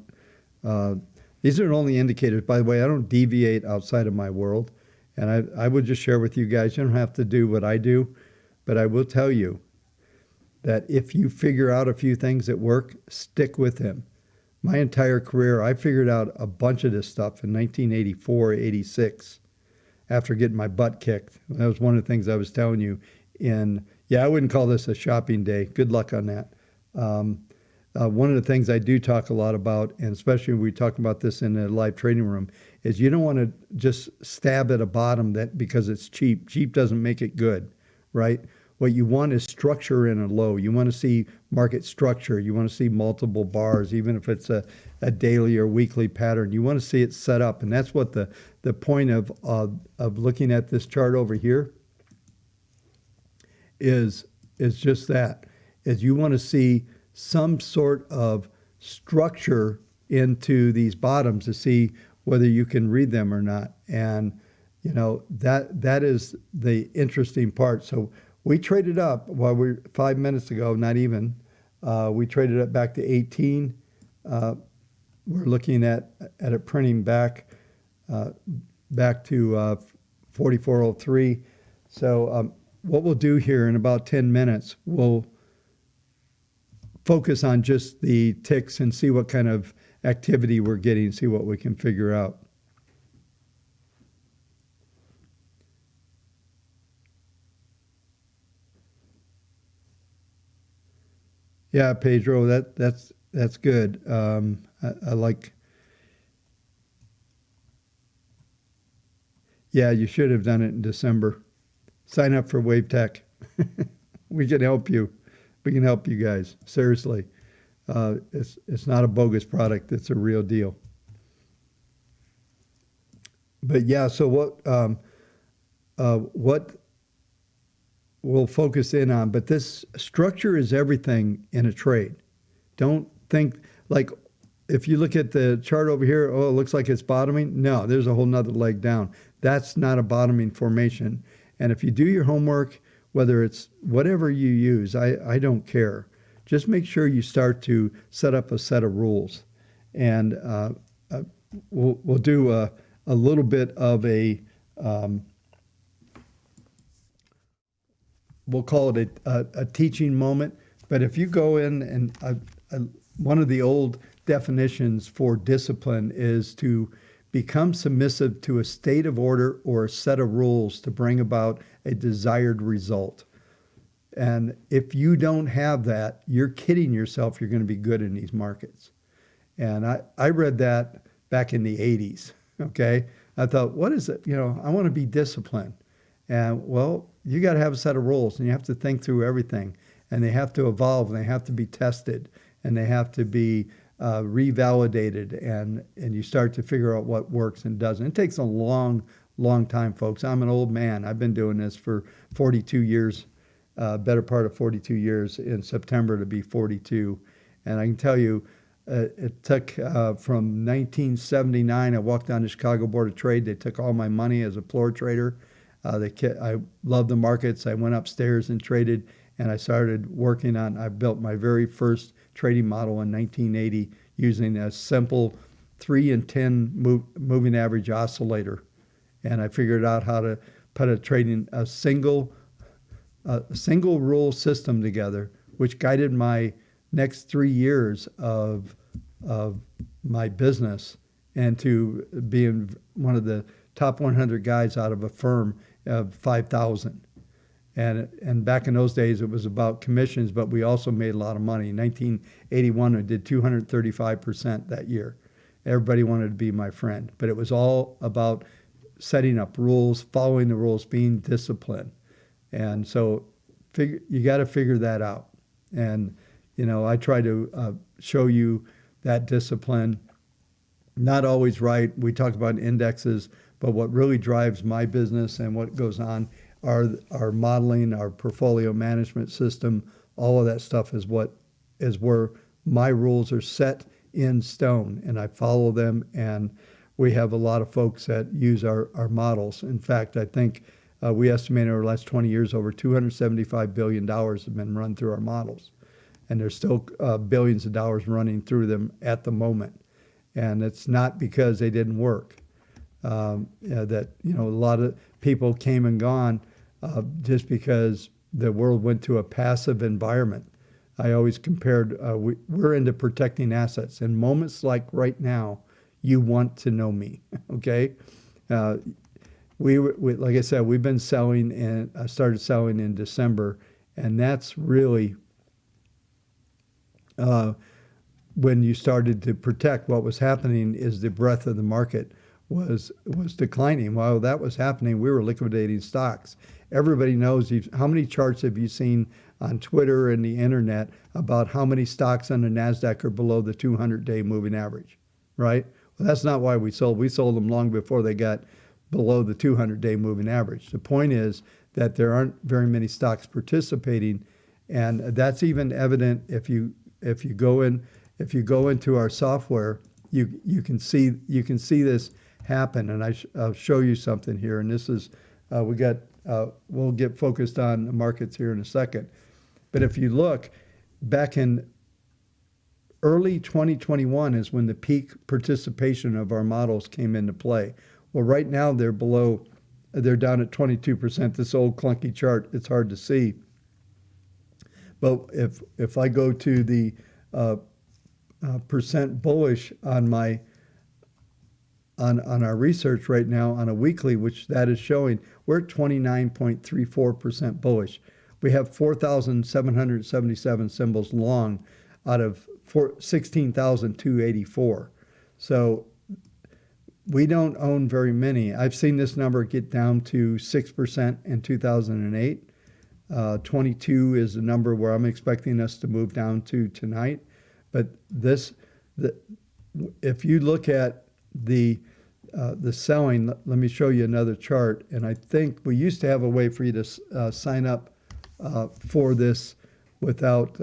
These are only indicators. By the way, I don't deviate outside of my world. And I would just share with you guys, you don't have to do what I do, but I will tell you that if you figure out a few things that work, stick with them. My entire career, I figured out a bunch of this stuff in 1984, 86. After getting my butt kicked. That was one of the things I was telling you. Yeah, I wouldn't call this a shopping day. Good luck on that. One of the things I do talk a lot about, and especially when we talk about this in the live trading room, is you don't want to just stab at a bottom that because it's cheap. Cheap doesn't make it good, right? what you want is structure in a low. You want to see market structure. You want to see multiple bars, even if it's a daily or weekly pattern. You want to see it set up. And that's what the point of looking at this chart over here is just that, is you want to see some sort of structure into these bottoms to see whether you can read them or not. And that is the interesting part. So we traded up while 5 minutes ago, not even. We traded up back to 18. We're looking at it printing back to 4403. So what we'll do here in about 10 minutes, we'll focus on just the ticks and see what kind of activity we're getting, see what we can figure out. Yeah, Pedro, that's good. I like. Yeah, you should have done it in December. Sign up for Wave Tech. We can help you. We can help you guys. Seriously, it's not a bogus product. It's a real deal. But yeah, so what we'll focus in on, but this structure is everything in a trade. Don't think like if you look at the chart over here, oh, it looks like it's bottoming. No, there's a whole nother leg down. That's not a bottoming formation. And if you do your homework, whether it's whatever you use, I don't care. Just make sure you start to set up a set of rules. And we'll do a little bit of we'll call it a teaching moment. But if you go in and one of the old definitions for discipline is to become submissive to a state of order or a set of rules to bring about a desired result. And if you don't have that, you're kidding yourself you're going to be good in these markets. And I read that back in the 80s, okay? I thought, what is it? I want to be disciplined. And, well, you got to have a set of rules, and you have to think through everything. And they have to evolve, and they have to be tested, and they have to be revalidated, and you start to figure out what works and doesn't. It takes a long time, folks. I'm an old man. I've been doing this for 42 years, better part of 42 years. In September to be 42. And I can tell you, it took from 1979, I walked on the Chicago Board of Trade. They took all my money as a floor trader. I loved the markets. I went upstairs and traded, and I built my very first trading model in 1980 using a simple 3 and 10 moving average oscillator. And I figured out how to put a single rule system together, which guided my next 3 years of my business and to being one of the top 100 guys out of a firm of 5,000. And back in those days, it was about commissions, but we also made a lot of money. In 1981, I did 235% that year. Everybody wanted to be my friend, but it was all about setting up rules, following the rules, being disciplined. And so you got to figure that out. And, I try to show you that discipline. Not always right. We talk about indexes, but what really drives my business and what goes on are our modeling, our portfolio management system. All of that stuff is where my rules are set in stone, and I follow them. And we have a lot of folks that use our models. In fact, I think we estimate over the last 20 years, over $275 billion have been run through our models. And there's still billions of dollars running through them at the moment. And it's not because they didn't work. A lot of people came and gone just because the world went to a passive environment. I always compared, we're into protecting assets. In moments like right now, you want to know me, okay? We like I said, we've been selling, and I started selling in December, and that's really when you started to protect. What was happening is the breadth of the market was declining. While that was happening, we were liquidating stocks. Everybody knows how many charts have you seen on Twitter and the internet about how many stocks on the NASDAQ are below the 200-day moving average, right? Well, that's not why we sold. We sold them long before they got below the 200-day moving average. The point is that there aren't very many stocks participating, and that's even evident if you go into our software, you can see this happen. And I'll show you something here. And this is we'll get focused on the markets here in a second. But if you look back in early 2021 is when the peak participation of our models came into play. Well, right now they're down at 22%. This old clunky chart, it's hard to see. But if I go to the percent bullish on our research right now on a weekly, which that is showing, we're at 29.34% bullish. We have 4,777 symbols long out of 16,284. So we don't own very many. I've seen this number get down to 6% in 2008. 22 is the number where I'm expecting us to move down to tonight. But if you look at the selling, let me show you another chart. And I think we used to have a way for you to sign up for this without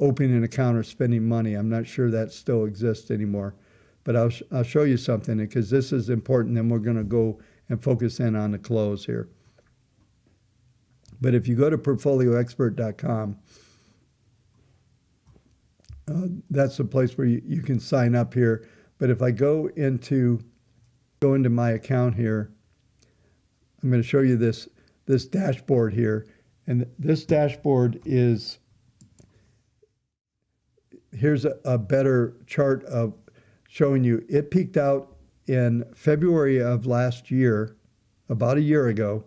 opening an account or spending money. I'm not sure that still exists anymore. But I'll show you something, because this is important. Then we're going to go and focus in on the close here. But if you go to portfolioexpert.com, that's the place where you can sign up here. But if I go into my account here, I'm going to show you this dashboard here. And this dashboard here's a better chart of showing you. It peaked out in February of last year, about a year ago.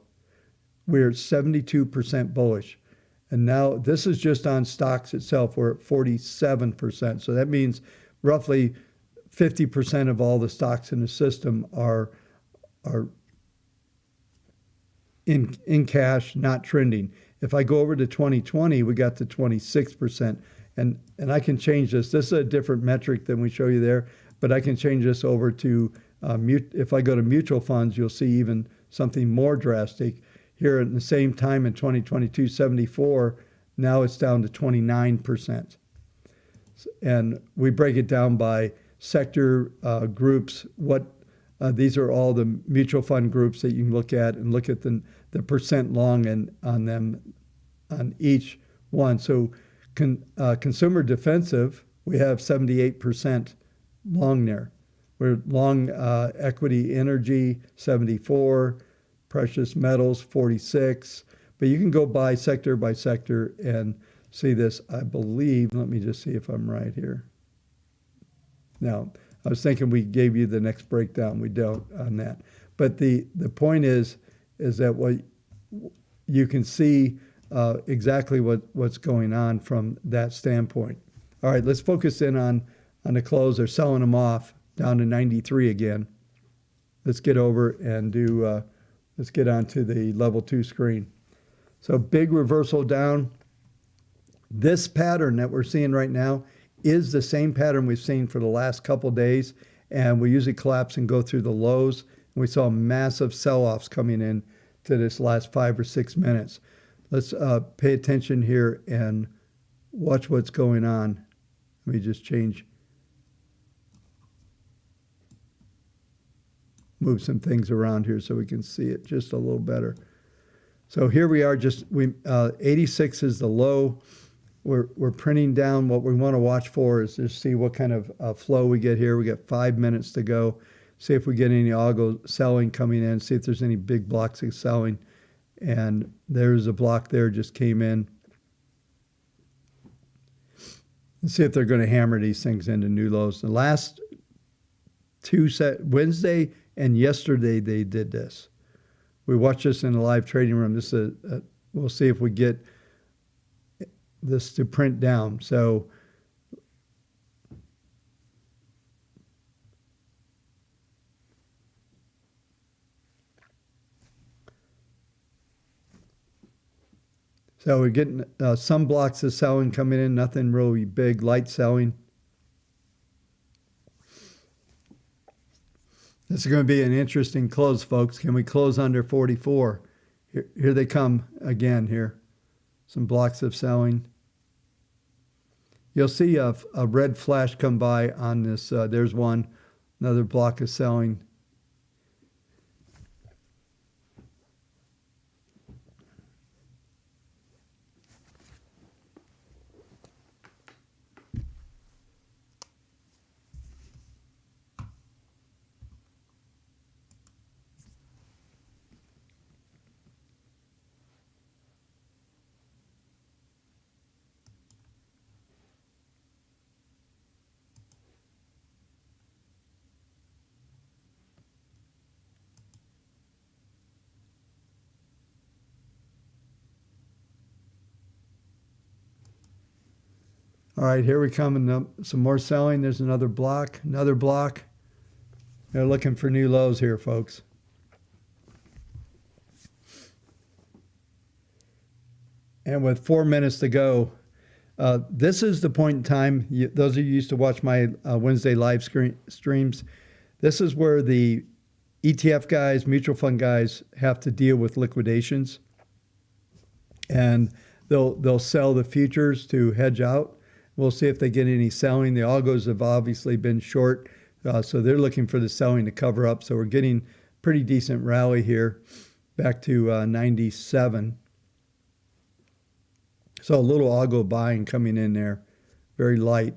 We're 72% bullish. And now this is just on stocks itself. We're at 47%. So that means roughly 50% of all the stocks in the system are in cash, not trending. If I go over to 2020, we got to 26%. And I can change this. This is a different metric than we show you there, but I can change this over to, if I go to mutual funds, you'll see even something more drastic. Here at the same time in 2022, 74, now it's down to 29%. And we break it down by sector groups. These are all the mutual fund groups that you can look at, and look at the percent long on them, on each one. So consumer defensive, we have 78% long there. We're long equity energy, 74, precious metals, 46. But you can go by sector and see this, I believe. Let me just see if I'm right here. Now, I was thinking we gave you the next breakdown. We don't on that. But the point is that what you can see exactly what's going on from that standpoint. All right, let's focus in on the close. They're selling them off down to 93 again. Let's get over and do, let's get onto the level 2 screen. So big reversal down. This pattern that we're seeing right now is the same pattern we've seen for the last couple days, and we usually collapse and go through the lows. And we saw massive sell-offs coming in to this last 5 or 6 minutes. Let's pay attention here and watch what's going on. Let me just move some things around here so we can see it just a little better. So here we are, 86 is the low. We're printing down. What we want to watch for is just see what kind of flow we get here. We got 5 minutes to go. See if we get any algo selling coming in. See if there's any big blocks of selling. And there's a block there just came in. Let's see if they're going to hammer these things into new lows. The last Wednesday and yesterday they did this. We watched this in the live trading room. This is we'll see if we get this to print down. So So we're getting some blocks of selling coming in, nothing really big, light selling. This is going to be an interesting close, folks. Can we close under 44? Here they come again here. Some blocks of selling. You'll see a red flash come by on this. There's one, another block of selling. All right, here we come, and some more selling. There's another block, another block. They're looking for new lows here, folks. And with 4 minutes to go, this is the point in time, those of you used to watch my Wednesday live streams, this is where the ETF guys, mutual fund guys have to deal with liquidations. And they'll sell the futures to hedge out. We'll see if they get any selling. The algos have obviously been short, so they're looking for the selling to cover up. So we're getting pretty decent rally here, back to 97. So a little algo buying coming in there, very light.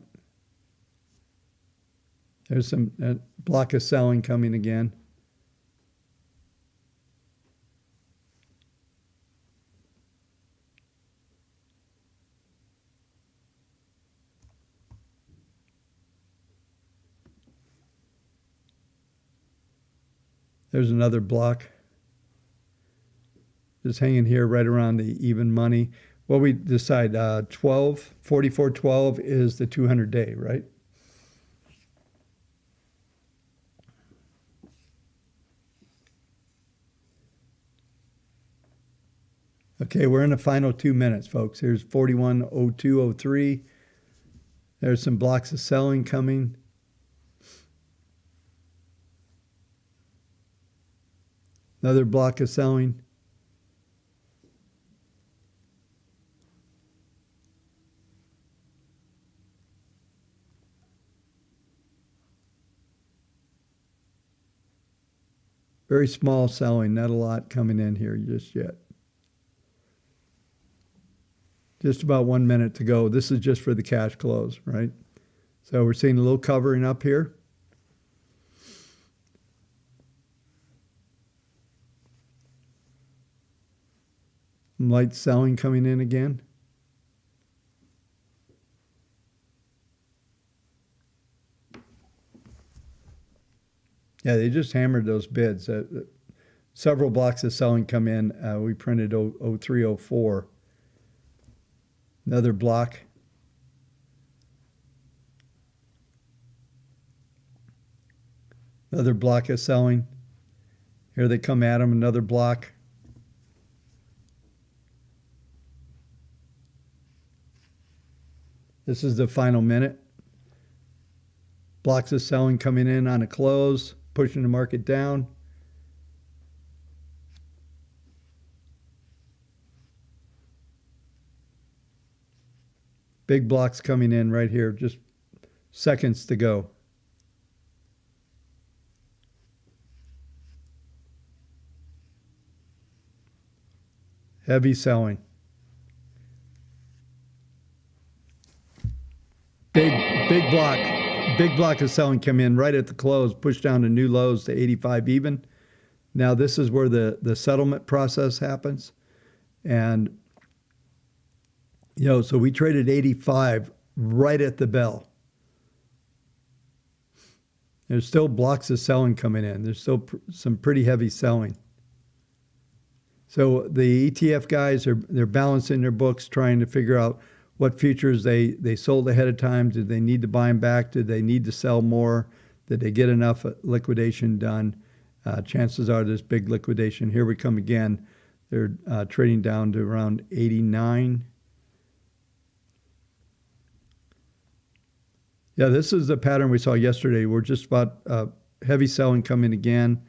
There's some block of selling coming again. There's another block. Just hanging here right around the even money. Well, we decide 44.12 is the 200-day, right? Okay, we're in the final 2 minutes, folks. Here's 41.0203. There's some blocks of selling coming. Another block of selling. Very small selling, not a lot coming in here just yet. Just about 1 minute to go. This is just for the cash close, right? So we're seeing a little covering up here. Some light selling coming in again. Yeah, they just hammered those bids. Several blocks of selling come in. We printed 0304. Another block. Another block of selling. Here they come at them, another block. This is the final minute. Blocks of selling coming in on a close, pushing the market down. Big blocks coming in right here, just seconds to go. Heavy selling. Big block of selling come in right at the close, push down to new lows to 85 even. Now this is where the settlement process happens. And, so we traded 85 right at the bell. There's still blocks of selling coming in. There's still some pretty heavy selling. So the ETF guys they're balancing their books, trying to figure out what futures they sold ahead of time. Did they need to buy them back? Did they need to sell more? Did they get enough liquidation done? Chances are this big liquidation. Here we come again. They're trading down to around 89. Yeah, this is the pattern we saw yesterday. We're just about heavy selling coming again,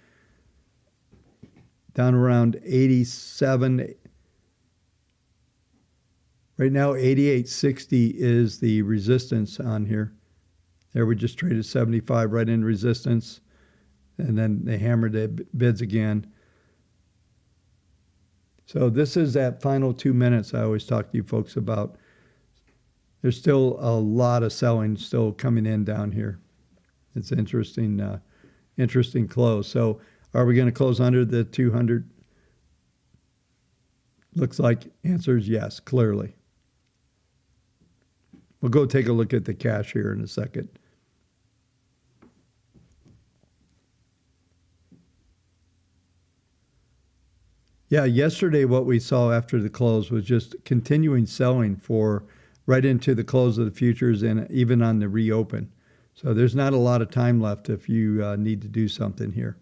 down around 87. Right now, 88.60 is the resistance on here. There we just traded 75 right in resistance, and then they hammered the bids again. So this is that final 2 minutes I always talk to you folks about. There's still a lot of selling still coming in down here. It's interesting, interesting close. So are we going to close under the 200? Looks like answer is yes, clearly. We'll go take a look at the cash here in a second. Yeah, yesterday what we saw after the close was just continuing selling for right into the close of the futures and even on the reopen. So there's not a lot of time left if you need to do something here.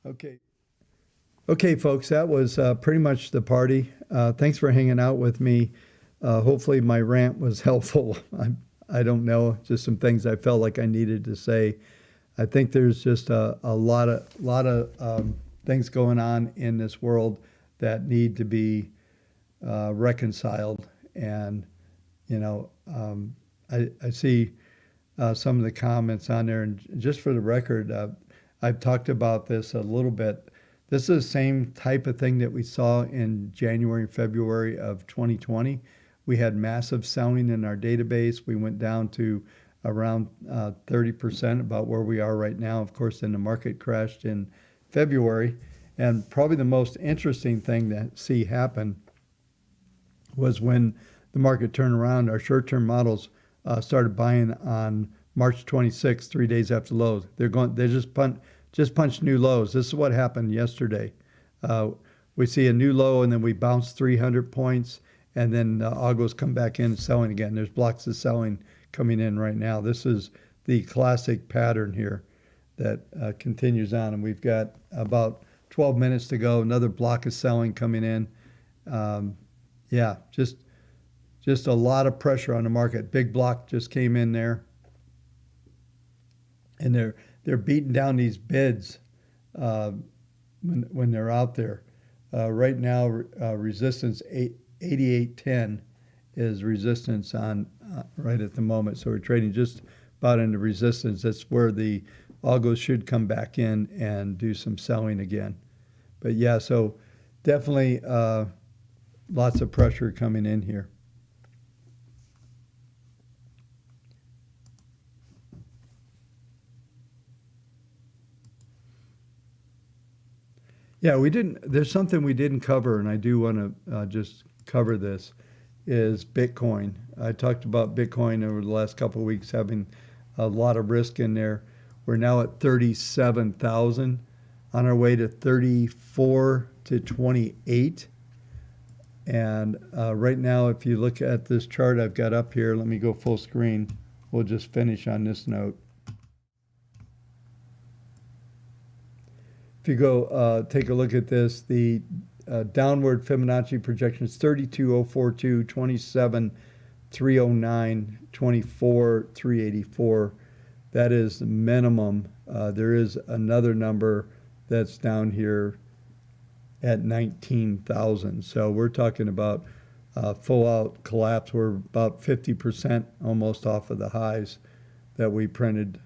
Okay. Okay, folks, that was pretty much the party. Thanks for hanging out with me. Hopefully my rant was helpful. I don't know, just some things I felt like I needed to say. I think there's just a lot of things going on in this world that need to be reconciled. And, you know, I see some of the comments on there. And just for the record, I've talked about this a little bit. This is the same type of thing that we saw in January and February of 2020. We had massive selling in our database. We went down to around 30%, about where we are right now. Of course, then the market crashed in February. And probably the most interesting thing to see happen was when the market turned around, our short-term models started buying on March 26th, 3 days after lows. They just punched new lows. This is what happened yesterday. We see a new low and then we bounce 300 points and then algos come back in selling again. There's blocks of selling coming in right now. This is the classic pattern here that continues on, and we've got about 12 minutes to go. Another block of selling coming in. Yeah, just a lot of pressure on the market. Big block just came in there, and they're beating down these bids when they're out there. Right now, resistance 88.10 is resistance on right at the moment. So we're trading just about into resistance. That's where the algos should come back in and do some selling again. But yeah, so definitely lots of pressure coming in here. Yeah, there's something we didn't cover, and I do want to just cover this, is Bitcoin. I talked about Bitcoin over the last couple of weeks having a lot of risk in there. We're now at 37,000, on our way to 34 to 28. And right now, if you look at this chart I've got up here, let me go full screen. We'll just finish on this note. If you go take a look at this, the downward Fibonacci projection is 32,042, 27,309, 24,384. That is the minimum. There is another number that's down here at 19,000. So we're talking about full out collapse. We're about 50% almost off of the highs that we printed.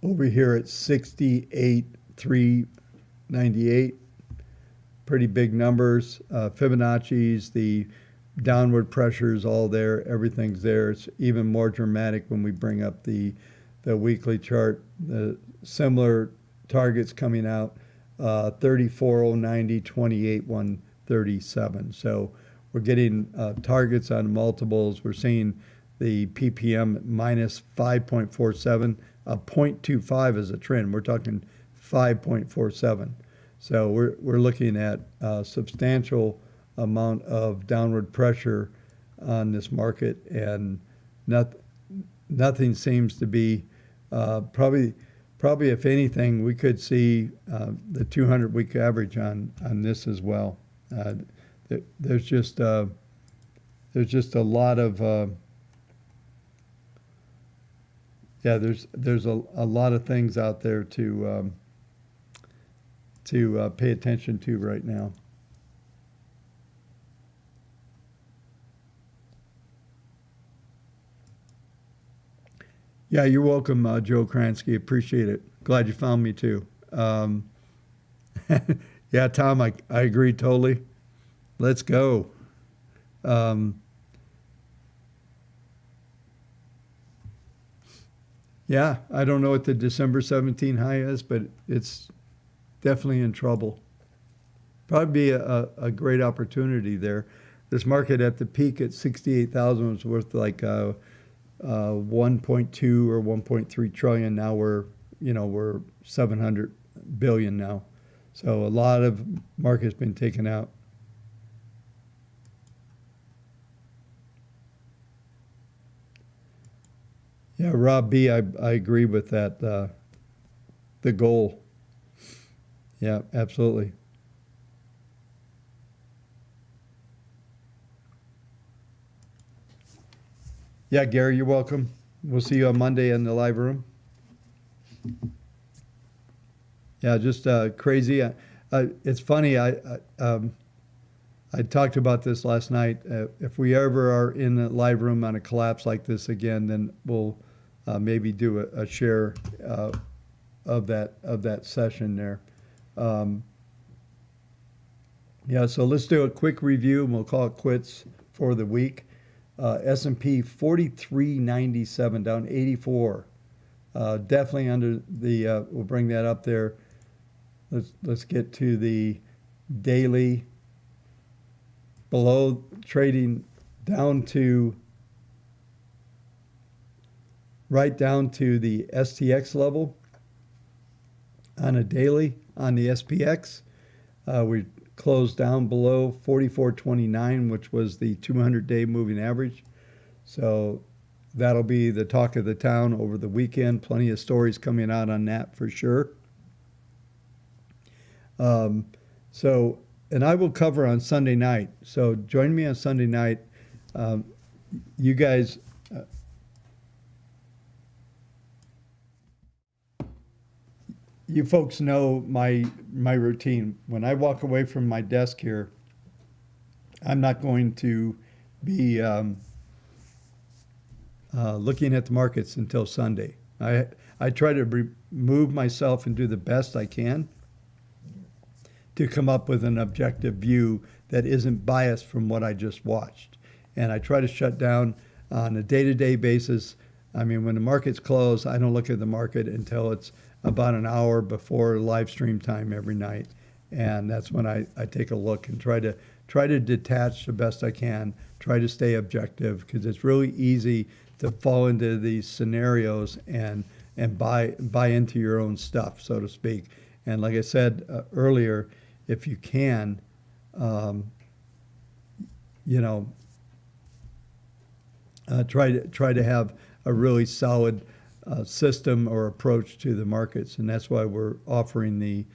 Over here at 68,398, pretty big numbers. Fibonacci's, the downward pressure is all there. Everything's there. It's even more dramatic when we bring up the weekly chart. The similar targets coming out, 34,090, 28,137. So we're getting targets on multiples. We're seeing the PPM minus 5.47, 0.25 as a trend. We're talking 5.47. So we're looking at a substantial amount of downward pressure on this market, and nothing seems to be probably if anything we could see the 200-week average on this as well. There's just a lot of there's a lot of things out there to pay attention to right now. Yeah, you're welcome, Joe Kransky. Appreciate it. Glad you found me too. Yeah, Tom, I agree totally. Let's go. Yeah, I don't know what the December 17 high is, but it's definitely in trouble. Probably be a great opportunity there. This market at the peak at 68,000 was worth like 1.2 or 1.3 trillion. Now we're 700 billion now. So a lot of market's been taken out. Yeah, Rob B, I agree with that. The goal. Yeah, absolutely. Yeah, Gary, you're welcome. We'll see you on Monday in the live room. Yeah, just crazy. It's funny. I talked about this last night. If we ever are in the live room on a collapse like this again, then we'll maybe do a share of that session there. Um, yeah, so let's do a quick review, and we'll call it quits for the week. S&P 43.97 down 84. Definitely under the. We'll bring that up there. Let's get to the daily. Below trading down to right down to the STX level on a daily on the SPX. We closed down below 44.29, which was the 200-day moving average. So that'll be the talk of the town over the weekend. Plenty of stories coming out on that for sure. So, and I will cover on Sunday night. So join me on Sunday night. You guys, you folks know my routine. When I walk away from my desk here, I'm not going to be looking at the markets until Sunday. I try to remove myself and do the best I can to come up with an objective view that isn't biased from what I just watched. And I try to shut down on a day-to-day basis. I mean, when the markets close, I don't look at the market until it's about an hour before live stream time every night. And that's when I take a look and try to detach the best I can, try to stay objective, because it's really easy to fall into these scenarios and buy into your own stuff, so to speak. And like I said earlier, if you can, try to have a really solid system or approach to the markets, and that's why we're offering the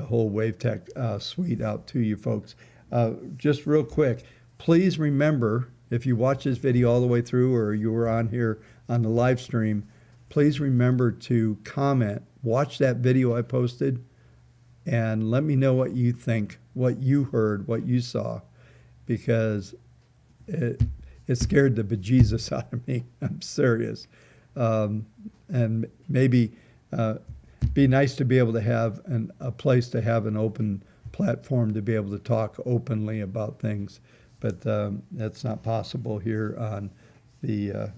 whole WaveTech suite out to you folks. Just real quick, please remember, if you watch this video all the way through, or you were on here on the live stream, please remember to comment, watch that video I posted, and let me know what you think, what you heard, what you saw, because it scared the bejesus out of me. I'm serious. And maybe be nice to be able to have a place to have an open platform to be able to talk openly about things, but that's not possible here on the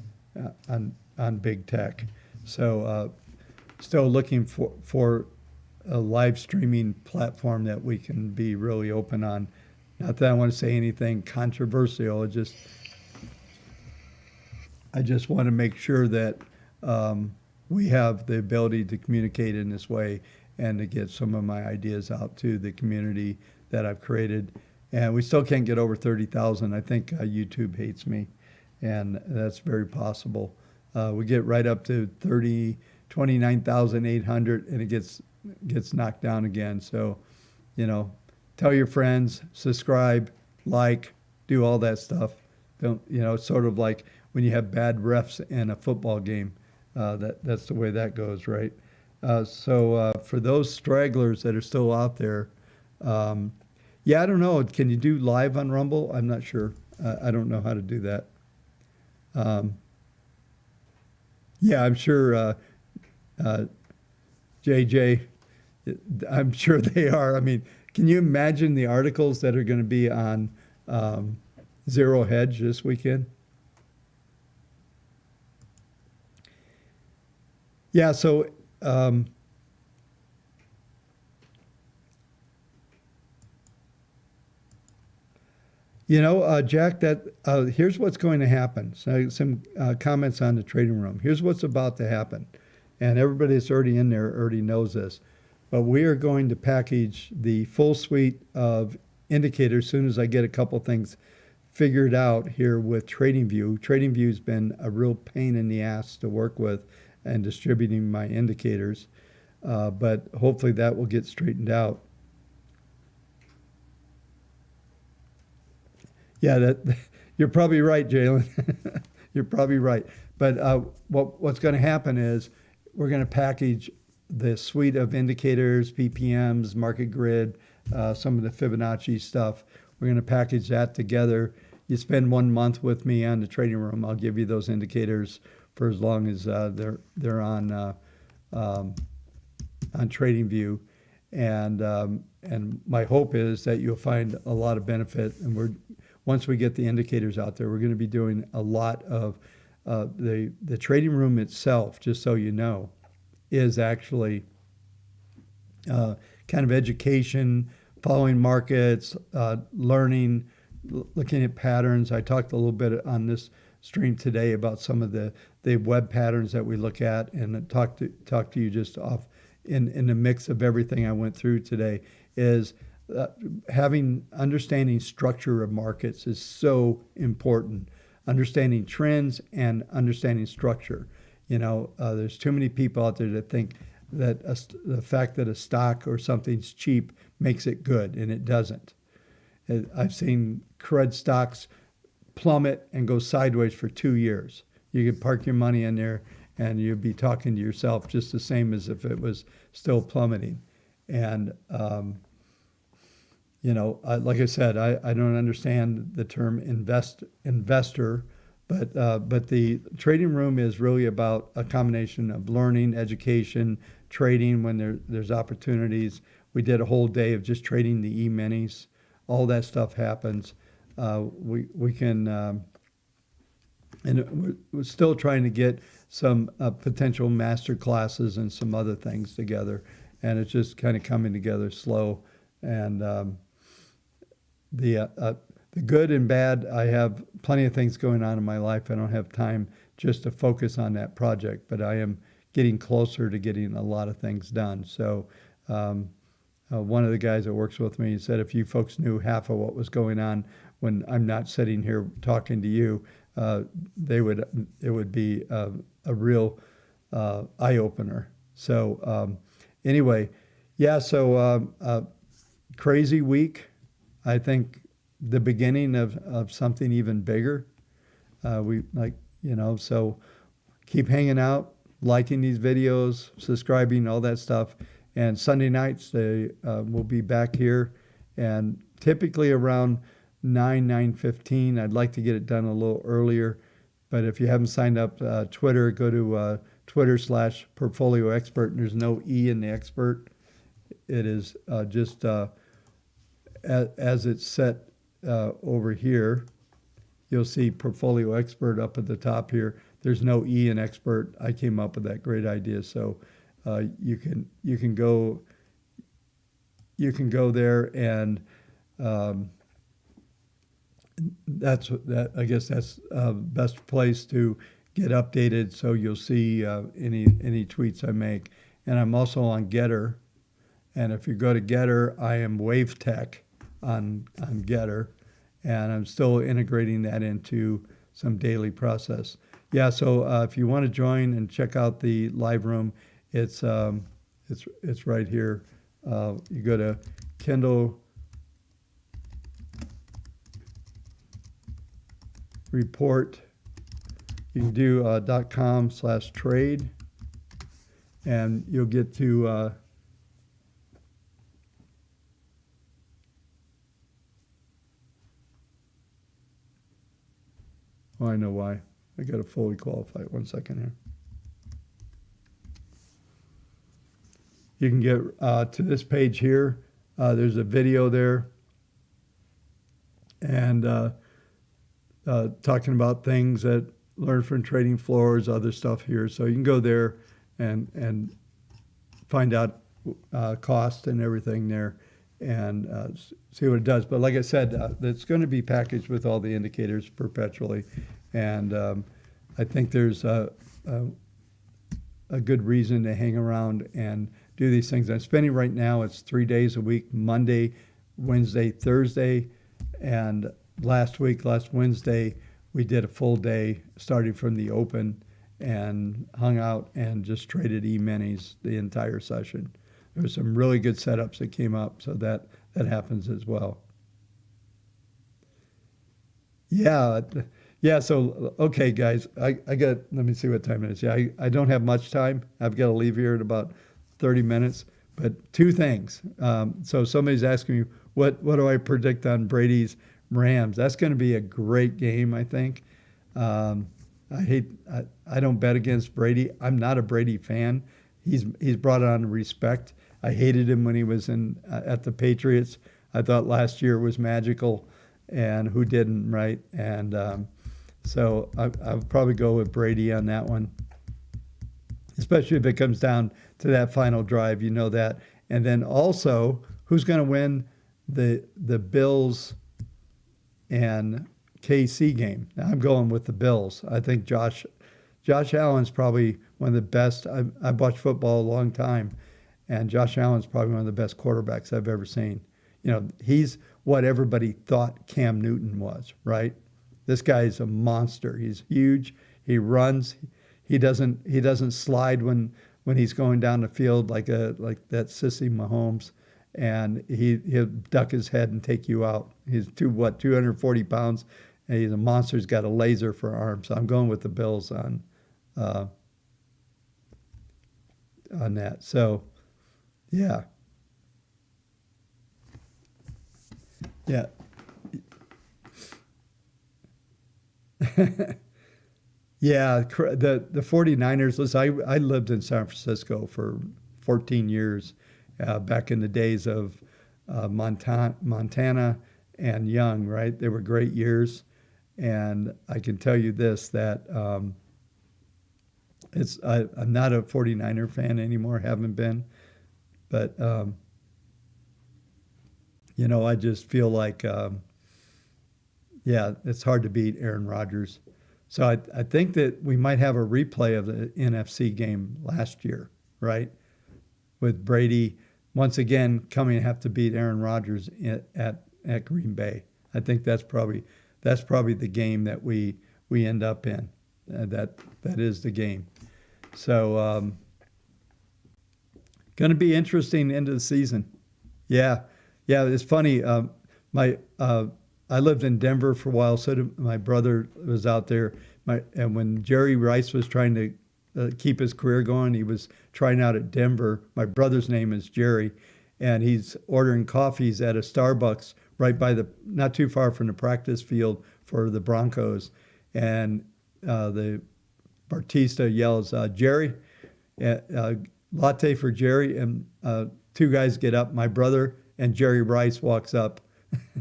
on big tech. So still looking for a live streaming platform that we can be really open on. Not that I want to say anything controversial. I just want to make sure that we have the ability to communicate in this way and to get some of my ideas out to the community that I've created. And we still can't get over 30,000. I think YouTube hates me, and that's very possible. We get right up to 29,800, and it gets knocked down again. So, you know, tell your friends, subscribe, like, do all that stuff. Don't, you know, it's sort of like when you have bad refs in a football game. That's the way that goes, right? So for those stragglers that are still out there, yeah, I don't know. Can you do live on Rumble? I'm not sure. I don't know how to do that. Um, yeah, I'm sure JJ, I'm sure they are. I mean, can you imagine the articles that are going to be on Zero Hedge this weekend? Yeah, so Jack, that here's what's going to happen. So some comments on the trading room. Here's what's about to happen, and everybody that's already in there already knows this. But we are going to package the full suite of indicators as soon as I get a couple things figured out here with TradingView. TradingView's been a real pain in the ass to work with and distributing my indicators, but hopefully that will get straightened out. Yeah, that you're probably right, Jalen. You're probably right. But what's going to happen is we're going to package the suite of indicators, PPMs, market grid, some of the Fibonacci stuff. We're going to package that together. You spend 1 month with me on the trading room. I'll give you those indicators for as long as they're on TradingView, and my hope is that you'll find a lot of benefit. And once we get the indicators out there, we're going to be doing a lot of the trading room itself. Just so you know, is actually kind of education, following markets, learning, looking at patterns. I talked a little bit on this stream today about some of the web patterns that we look at, and talk to you just off in the mix of everything I went through today. Is understanding structure of markets is so important. Understanding trends and understanding structure. There's too many people out there that think that the fact that a stock or something's cheap makes it good, and it doesn't. I've seen crud stocks plummet and go sideways for 2 years. You could park your money in there and you'd be talking to yourself just the same as if it was still plummeting. And, like I said, I don't understand the term investor, but the trading room is really about a combination of learning, education, trading when there's opportunities. We did a whole day of just trading the E-minis. All that stuff happens. We can, and we're still trying to get some potential master classes and some other things together, and it's just kind of coming together slow. And the good and bad, I have plenty of things going on in my life. I don't have time just to focus on that project, but I am getting closer to getting a lot of things done. So one of the guys that works with me said, if you folks knew half of what was going on when I'm not sitting here talking to you, it would be a real eye opener. So anyway, yeah. So crazy week. I think the beginning of something even bigger. So keep hanging out, liking these videos, subscribing, all that stuff. And Sunday nights, we'll be back here, and typically around 9:15. I'd like to get it done a little earlier, but if you haven't signed up Twitter, go to Twitter/Portfolio Expert, and there's no E in the expert. It is just as it's set over here. You'll see Portfolio Expert up at the top here. There's no E in expert. I came up with that great idea, so you can go there and that. I guess that's best place to get updated, so you'll see any tweets I make. And I'm also on Getter. And if you go to Getter, I am Wave Tech on Getter, and I'm still integrating that into some daily process. Yeah, so if you want to join and check out the live room, it's right here. You go to Kindle report. You can do .com/trade, and you'll get to oh, I know why. I got to fully qualify. 1 second here. You can get to this page here. There's a video there, and talking about things that learn from trading floors, other stuff here. So you can go there and find out cost and everything there, and see what it does. But like I said, it's going to be packaged with all the indicators perpetually, and I think there's a good reason to hang around and do these things. I'm spending right now, it's 3 days a week, Monday, Wednesday, Thursday, and last Wednesday, we did a full day starting from the open and hung out and just traded E-minis the entire session. There were some really good setups that came up, so that happens as well. Yeah, yeah. So okay, guys, I got. Let me see what time it is. Yeah, I don't have much time. I've got to leave here in about 30 minutes. But two things. So somebody's asking me what do I predict on Brady's Rams? That's going to be a great game, I think. I don't bet against Brady. I'm not a Brady fan. He's brought on respect. I hated him when he was at the Patriots. I thought last year was magical, and who didn't, right? And so I'll probably go with Brady on that one, especially if it comes down to that final drive. You know that. And then also, who's going to win the Bills and KC game? Now, I'm going with the Bills. I think Josh Allen's probably one of the best. I've watched football a long time, and Josh Allen's probably one of the best quarterbacks I've ever seen. You know, he's what everybody thought Cam Newton was, right? This guy is a monster. He's huge. He runs. He doesn't slide when he's going down the field like that sissy Mahomes, and he'll duck his head and take you out. He's 240 pounds, and he's a monster. He's got a laser for arms. So I'm going with the Bills on that. So, yeah. Yeah. Yeah, the 49ers, listen, I lived in San Francisco for 14 years back in the days of Montana and Young, right? They were great years. And I can tell you this, that I'm not a 49er fan anymore, haven't been. But, I just feel like, yeah, it's hard to beat Aaron Rodgers. So I think that we might have a replay of the NFC game last year, right? With Brady once again coming to have to beat Aaron Rodgers at Green Bay. I think that's probably the game that we end up in. That is the game. So going to be interesting into the season. Yeah, it's funny. I lived in Denver for a while, so did my brother was out there. And when Jerry Rice was trying to keep his career going, he was trying out at Denver. My brother's name is Jerry, and he's ordering coffees at a Starbucks right by not too far from the practice field for the Broncos. And the Bartista yells, Jerry, latte for Jerry. And two guys get up, my brother and Jerry Rice walks up.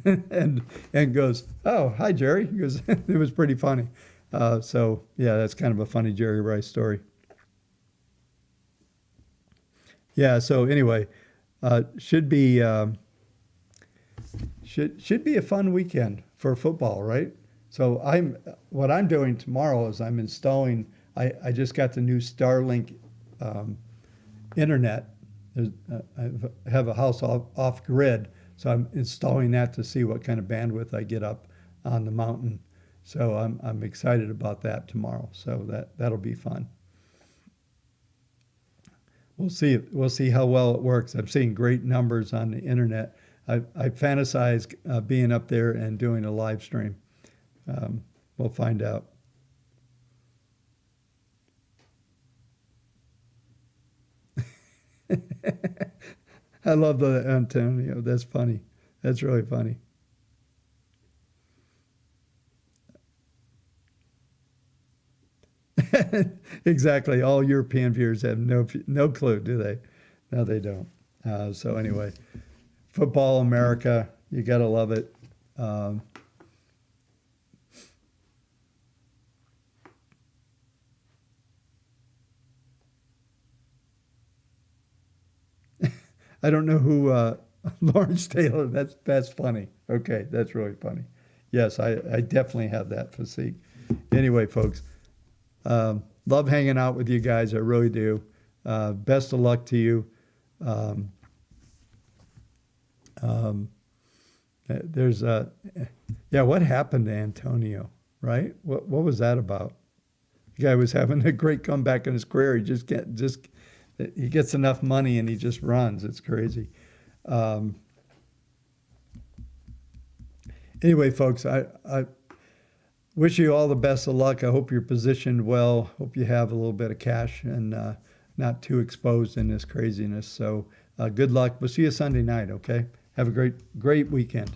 and goes, oh, hi, Jerry. He goes, it was pretty funny. So, yeah, that's kind of a funny Jerry Rice story. Yeah, so anyway, should be a fun weekend for football, right? So what I'm doing tomorrow is I'm installing. I just got the new Starlink um, internet. I have a house off grid, so I'm installing that to see what kind of bandwidth I get up on the mountain. So I'm excited about that tomorrow. So that'll be fun. We'll see how well it works. I'm seeing great numbers on the internet. I fantasize being up there and doing a live stream. We'll find out. I love the Antonio. That's funny. That's really funny. Exactly. All European viewers have no clue, do they? No, they don't. So anyway, football America, you gotta love it. Um, I don't know who Lawrence Taylor. That's funny. Okay, that's really funny. Yes, I definitely have that physique. Anyway, folks, love hanging out with you guys. I really do. Best of luck to you. Um, um, there's yeah. What happened to Antonio? Right? What was that about? The guy was having a great comeback in his career. He gets enough money and he just runs. It's crazy. Um, anyway, folks, I wish you all the best of luck. I hope you're positioned well. Hope you have a little bit of cash and not too exposed in this craziness. So good luck. We'll see you Sunday night. Okay. Have a great weekend.